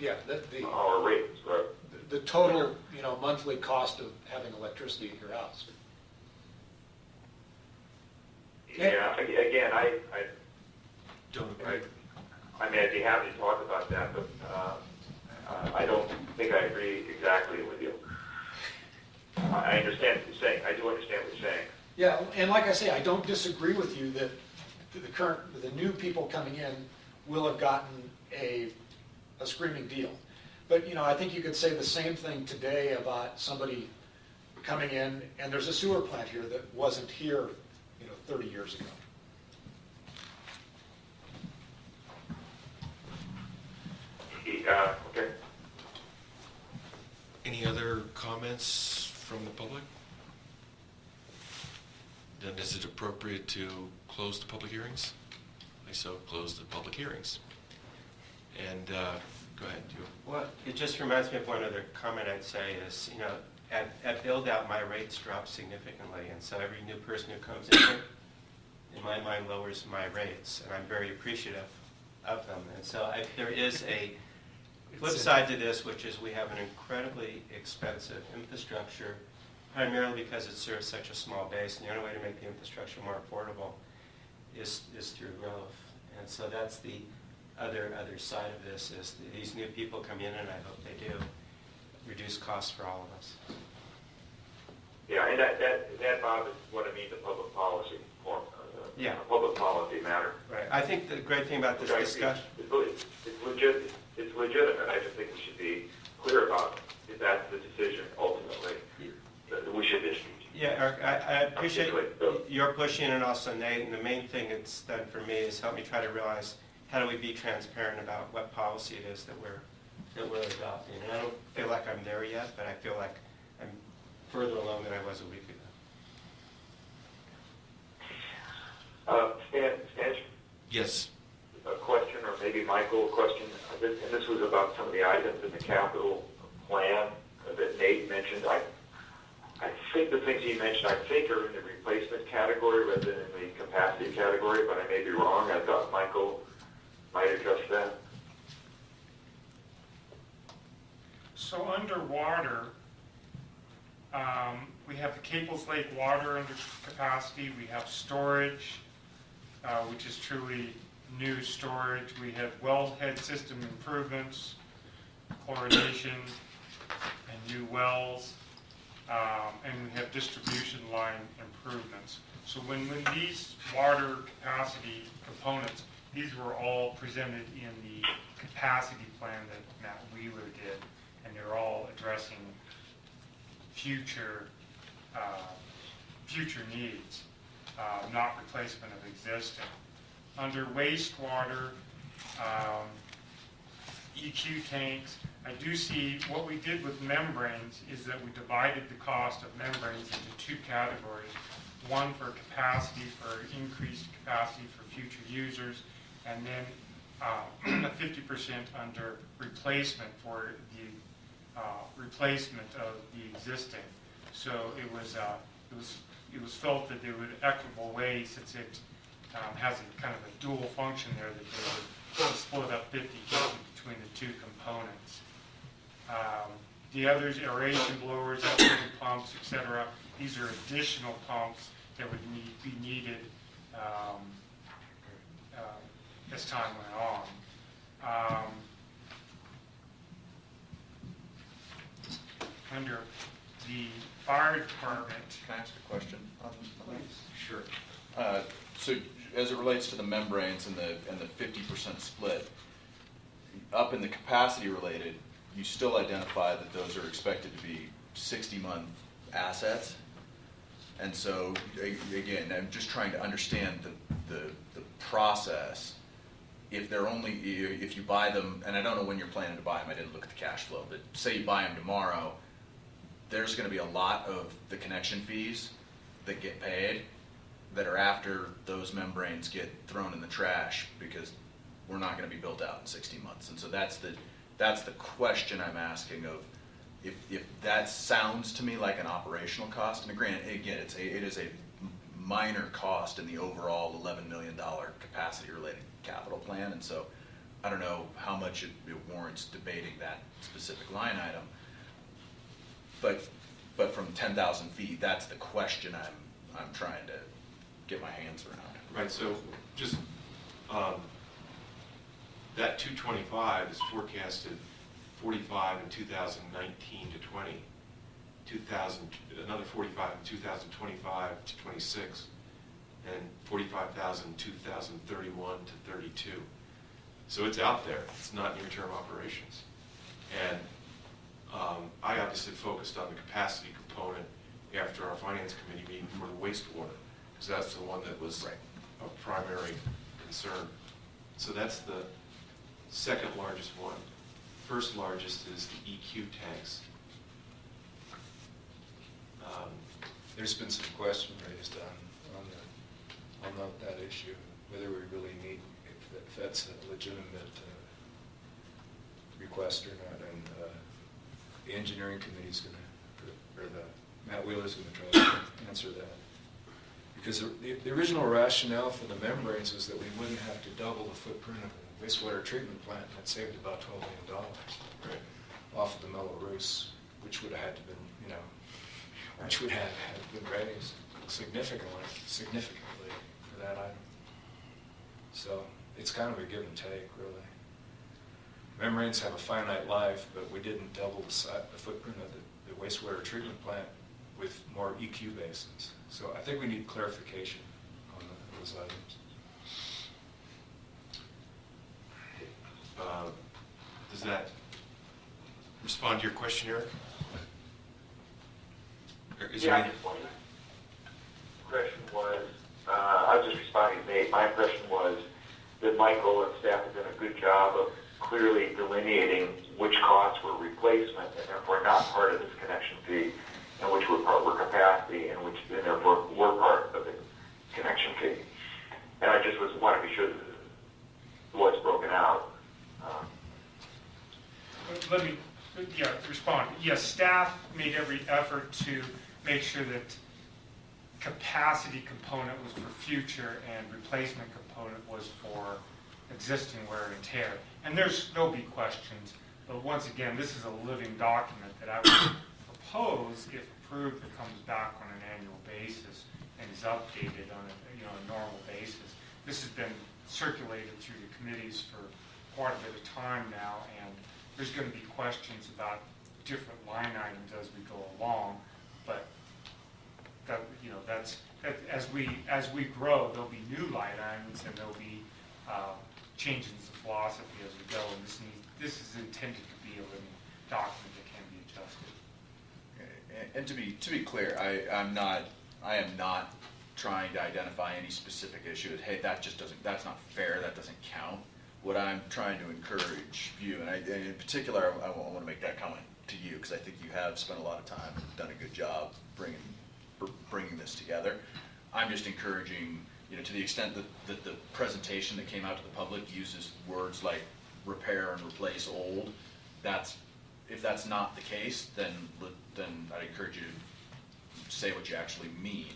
our rates, right? the total, monthly cost of having electricity at your house. Yeah, again, I Don't agree. I mean, I'd be happy to talk about that, but I don't think I agree exactly with you. I understand what you're saying. I do understand what you're saying. Yeah, and like I say, I don't disagree with you that the new people coming in will have gotten a screaming deal. But, I think you could say the same thing today about somebody coming in, and there's a sewer plant here that wasn't here, 30 years ago. Okay. Any other comments from the public? Then is it appropriate to close the public hearings? I so close the public hearings. And go ahead, you. Well, it just reminds me of one other comment I'd say is, at build-out, my rates drop significantly, and so every new person who comes in here, in my mind, lowers my rates, and I'm very appreciative of them. And so there is a flip side to this, which is we have an incredibly expensive infrastructure, primarily because it serves such a small base, and the only way to make the infrastructure more affordable is through growth. And so that's the other side of this, is these new people come in, and I hope they do, reduce costs for all of us. Yeah, and that, Bob, is what I mean, the public policy form. Yeah. A public policy matter. Right. I think the great thing about this discussion... It's legitimate. I just think we should be clear about if that's the decision ultimately that we should issue. Yeah, Eric, I appreciate your pushing, and also Nate, and the main thing it's done for me is help me try to realize how do we be transparent about what policy it is that we're adopting. And I don't feel like I'm there yet, but I feel like I'm further along than I was a week ago. Stan, Yes. a question, or maybe Michael, a question, and this was about some of the items in the capital plan that Nate mentioned. I think the things he mentioned, I think, are in the replacement category rather than in the capacity category, but I may be wrong. I thought Michael might address that. So underwater, we have the Caples Lake water under capacity. We have storage, which is truly new storage. We have wellhead system improvements, chlorination, and new wells, and we have distribution line improvements. So when these water capacity components, these were all presented in the capacity plan that Matt Wheeler did, and they're all addressing future needs, not replacement of existing. Under wastewater, EQ tanks, I do see what we did with membranes is that we divided the cost of membranes into two categories. One for capacity, for increased capacity for future users, and then 50% under replacement for the replacement of the existing. So it was felt that they would equitable way, since it has a kind of a dual function there, that they would split up 50-50 between the two components. The others, aeration blowers, effluent pumps, etc. These are additional pumps that would be needed as time went on. Under the fire department. Can I ask a question on these? Sure. So as it relates to the membranes and the 50% split, up in the capacity related, you still identify that those are expected to be 60-month assets. And so again, I'm just trying to understand the process. If you buy them, and I don't know when you're planning to buy them, I didn't look at the cash flow, but say you buy them tomorrow, there's going to be a lot of the connection fees that get paid that are after those membranes get thrown in the trash, because we're not gonna be built out in 60 months. And so that's the question I'm asking of, if that sounds to me like an operational cost, and granted, again, it is a minor cost in the overall $11 million capacity-related capital plan, and so I don't know how much it warrants debating that specific line item. But from 10,000 feet, that's the question I'm trying to get my hands around. Right, so just, that 225 is forecasted 45 in 2019 to 20, another 45 in 2025 to 26, and 45,000 in 2031 to 32. So it's out there. It's not near-term operations. And I obviously focused on the capacity component after our finance committee meeting for the wastewater, because that's the one that was of primary concern. So that's the second largest one. First largest is the EQ tanks. There's been some question raised on that issue, whether we really need, if that's a legitimate request or not, and the engineering committee's going to, or Matt Wheeler's going to try to answer that. Because the original rationale for the membranes was that we wouldn't have to double the footprint of the wastewater treatment plant, and that saved about $12 million off of the Mello-Roos, which would have had to been, which would have been raised significantly for that item. So it's kind of a give and take, really. Membranes have a finite life, but we didn't double the footprint of the wastewater treatment plant with more EQ basins. So I think we need clarification on those items. Does that respond to your question, Eric? Yeah, I just wondered. The question was, I was just responding to Nate. My impression was that Michael and staff have done a good job of clearly delineating which costs were replacement and therefore not part of this connection fee, and which were capacity, and which and therefore were part of the connection fee. And I just want to be sure that what's broken out. Let me, respond. Yes, staff made every effort to make sure that capacity component was for future and replacement component was for existing wear and tear. And there'll be questions, but once again, this is a living document that I would propose, if approved, it comes back on an annual basis and is updated on a normal basis. This has been circulated through the committees for quite a bit of time now, and there's going to be questions about different line items as we go along, but that's as we grow, there'll be new line items, and there'll be changes in philosophy as we go, and this is intended to be a living document that can be adjusted. And to be clear, I am not trying to identify any specific issue as, hey, that's not fair, that doesn't count. What I'm trying to encourage you, and in particular, I want to make that comment to you, because I think you have spent a lot of time and done a good job bringing this together. I'm just encouraging, to the extent that the presentation that came out to the public uses words like repair and replace old, if that's not the case, then I'd encourage you to say what you actually mean.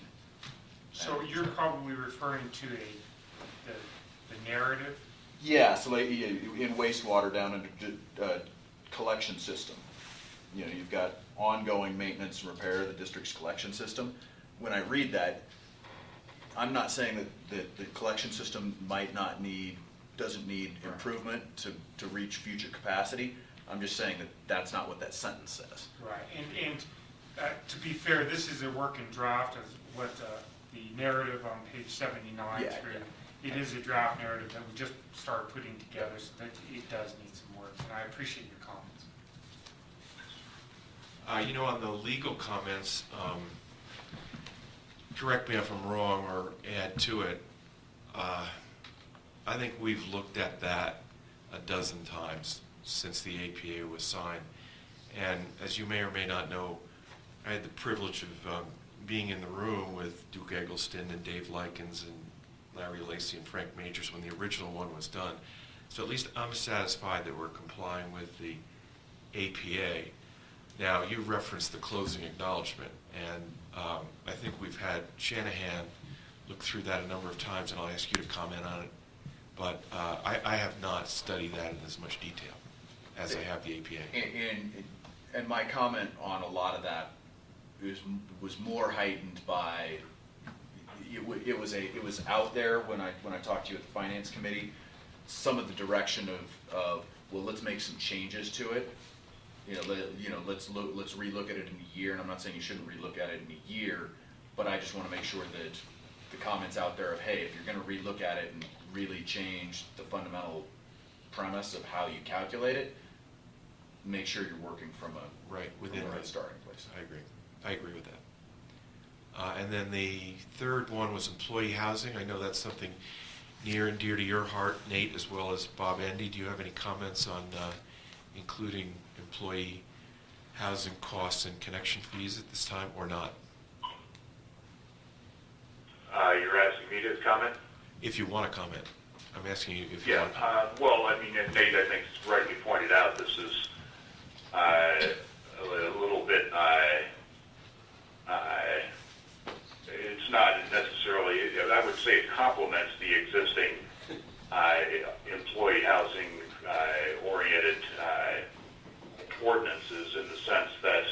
So you're probably referring to the narrative? Yeah, so like in wastewater down in the collection system, you've got ongoing maintenance and repair of the district's collection system. When I read that, I'm not saying that the collection system doesn't need improvement to reach future capacity. I'm just saying that that's not what that sentence says. Right, and to be fair, this is a working draft of what the narrative on page 79 through. It is a draft narrative that we just started putting together, so that it does need some work, and I appreciate your comments. On the legal comments, correct me if I'm wrong or add to it, I think we've looked at that a dozen times since the APA was signed. And as you may or may not know, I had the privilege of being in the room with Duke Eggleston and Dave Likens and Larry Lacey and Frank Majors when the original one was done. So at least I'm satisfied that we're complying with the APA. Now, you referenced the closing acknowledgement, and I think we've had Shanahan look through that a number of times, and I'll ask you to comment on it. But I have not studied that in as much detail as I have the APA. And my comment on a lot of that was more heightened by, it was out there when I talked to you at the Finance Committee, some of the direction of well, let's make some changes to it. Let's relook at it in a year, and I'm not saying you shouldn't relook at it in a year, but I just want to make sure that the comments out there of, hey, if you're going to relook at it and really change the fundamental premise of how you calculate it, make sure you're working from within the right starting place. I agree with that. And then the third one was employee housing. I know that's something near and dear to your heart, Nate, as well as Bob Endy. Do you have any comments on including employee housing costs and connection fees at this time, or not? You're asking me to comment? If you want to comment. I'm asking you if you Yeah, want to comment. well, I mean, and Nate, I think, rightly pointed out, this is a little bit, it's not necessarily, I would say it complements the existing employee housing oriented ordinances, in the sense that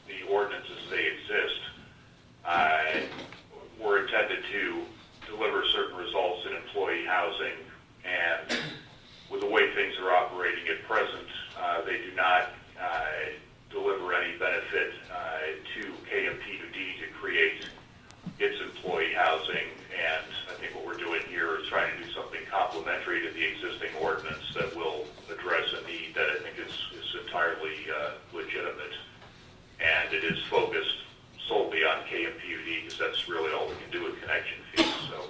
the ordinances, they exist, were intended to deliver certain results in employee housing, and with the way things are operating at present, they do not deliver any benefit to KMPUD to create its employee housing. And I think what we're doing here is trying to do something complementary to the existing ordinance that will address a need that I think is entirely legitimate. And it is focused solely on KMPUD, because that's really all we can do with connection fees. So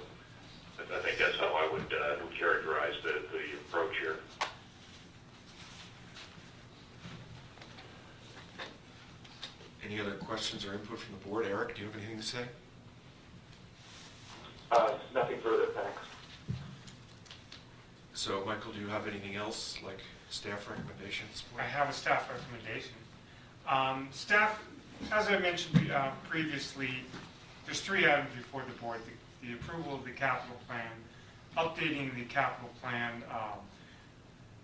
I think that's how I would characterize the approach here. Any other questions or input from the board? Eric, do you have anything to say? Nothing further, thanks. So, Michael, do you have anything else, like staff recommendations? I have a staff recommendation. Staff, as I mentioned previously, there's 3 items before the board: the approval of the capital plan, updating the capital plan,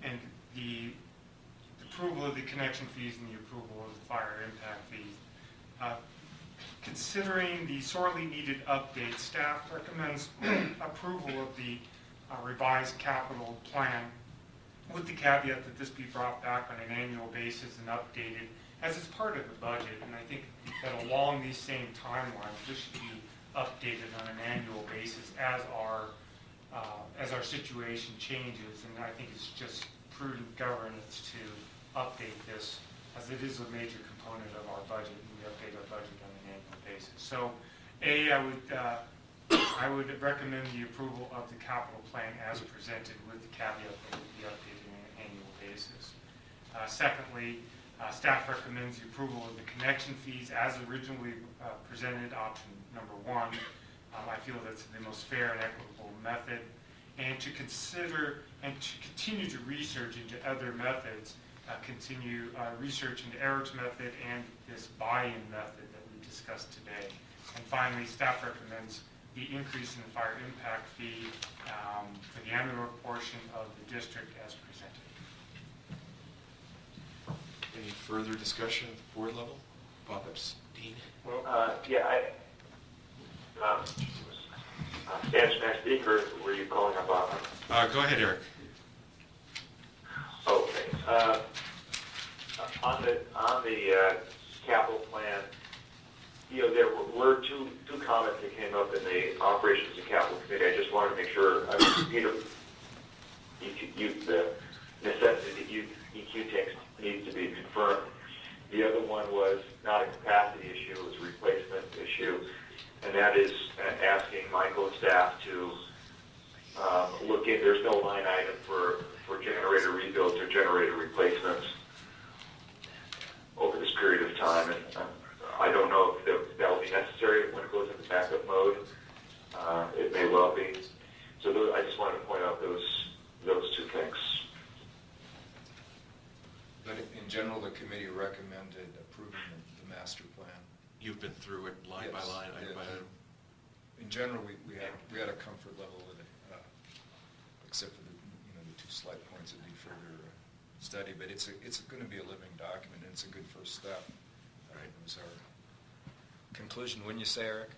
and the approval of the connection fees and the approval of the fire impact fees. Considering the sorely needed update, staff recommends approval of the revised capital plan, with the caveat that this be brought back on an annual basis and updated as it's part of the budget. And I think that along these same timelines, this should be updated on an annual basis as our situation changes. And I think it's just prudent governance to update this, as it is a major component of our budget, and we update our budget on an annual basis. So, I would recommend the approval of the capital plan as presented, with the caveat that it would be updated on an annual basis. Secondly, staff recommends the approval of the connection fees as originally presented, option number 1. I feel that's the most fair and equitable method, and to consider and to continue to research into other methods, continue research into Eric's method and this buy-in method that we discussed today. And finally, staff recommends the increase in the fire impact fee for the Amador portion of the district as presented. Any further discussion at the board level? Bob Epstein? Stan speaker, were you calling about? Go ahead, Eric. Okay. On the capital plan, there were two comments that came up in the operations and capital committee. I just wanted to make sure, Peter, the necessity that EQ text needs to be confirmed. The other one was not a capacity issue, it was a replacement issue, and that is asking Michael and staff to look in. There's no line item for generator rebuilds or generator replacements over this period of time, and I don't know if that will be general, the committee recommended approving the master plan. You've been through it line by Yes, line, item by yeah. item. In general, we had a comfort level with it, except for the, the two slight points that need further study, but it's going to be a living document, and it's a good first step. Right. It was our conclusion, wouldn't you say, Eric?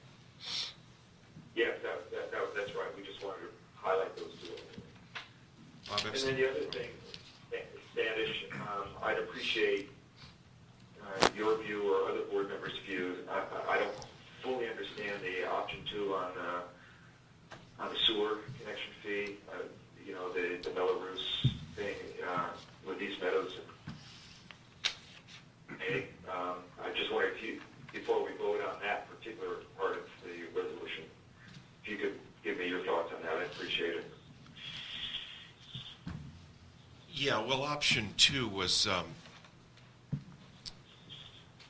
Yes, that's right. We just wanted to highlight those two. Bob And Epstein? then the other thing, Standish, I'd appreciate your view or other board members' views. I don't fully understand the option 2 on the sewer connection fee. The Belarus thing with East Meadows. Hey, I just wondered if you, before we vote on that particular part of the resolution, if you could give me your thoughts on that, I'd appreciate it. Yeah, well, option 2 was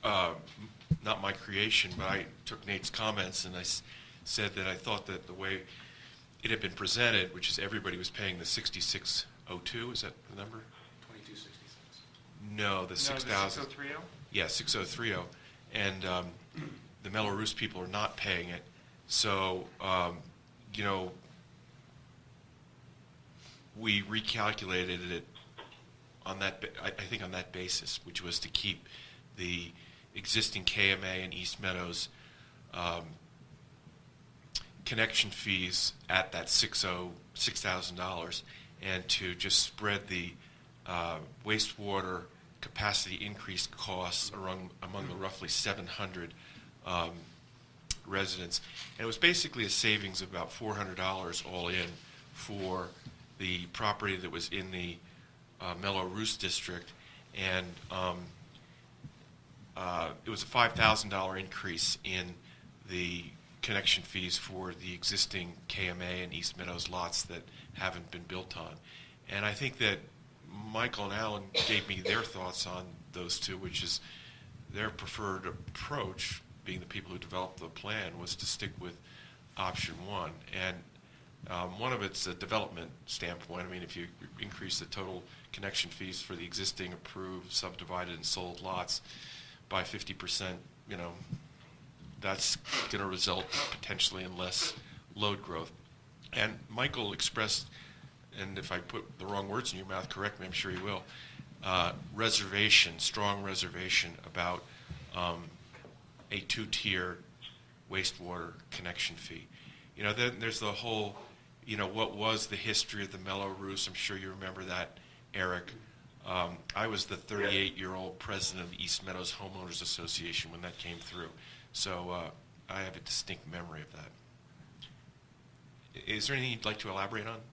not my creation, but I took Nate's comments and I said that I thought that the way it had been presented, which is everybody was paying the 6602, is that the number? 2266. No, the 6,000. 6030? Yeah, 6030, and the Belarus people are not paying it. So, we recalculated it on that, I think on that basis, which was to keep the existing KMA and East Meadows connection fees at that $6,000, and to just spread the wastewater capacity increase costs among the roughly 700 residents. And it was basically a savings of about $400 all in for the property that was in the Belarus district, and it was a $5,000 increase in the connection fees for the existing KMA and East Meadows lots that haven't been built on. And I think that Michael and Alan gave me their thoughts on those two, which is their preferred approach, being the people who developed the plan, was to stick with option 1. And one of it's a development standpoint. I mean, if you increase the total connection fees for the existing approved, subdivided, and sold lots by 50%, that's going to result potentially in less load growth. And Michael expressed, and if I put the wrong words in your mouth, correct me, I'm sure he will, strong reservation about a 2-tier wastewater connection fee. Then there's the whole, what was the history of the Belarus? I'm sure you remember that, Eric. I was the 38-year-old president of the East Meadows Homeowners Association when that came through. So I have a distinct memory of that. Is there anything you'd like to elaborate on,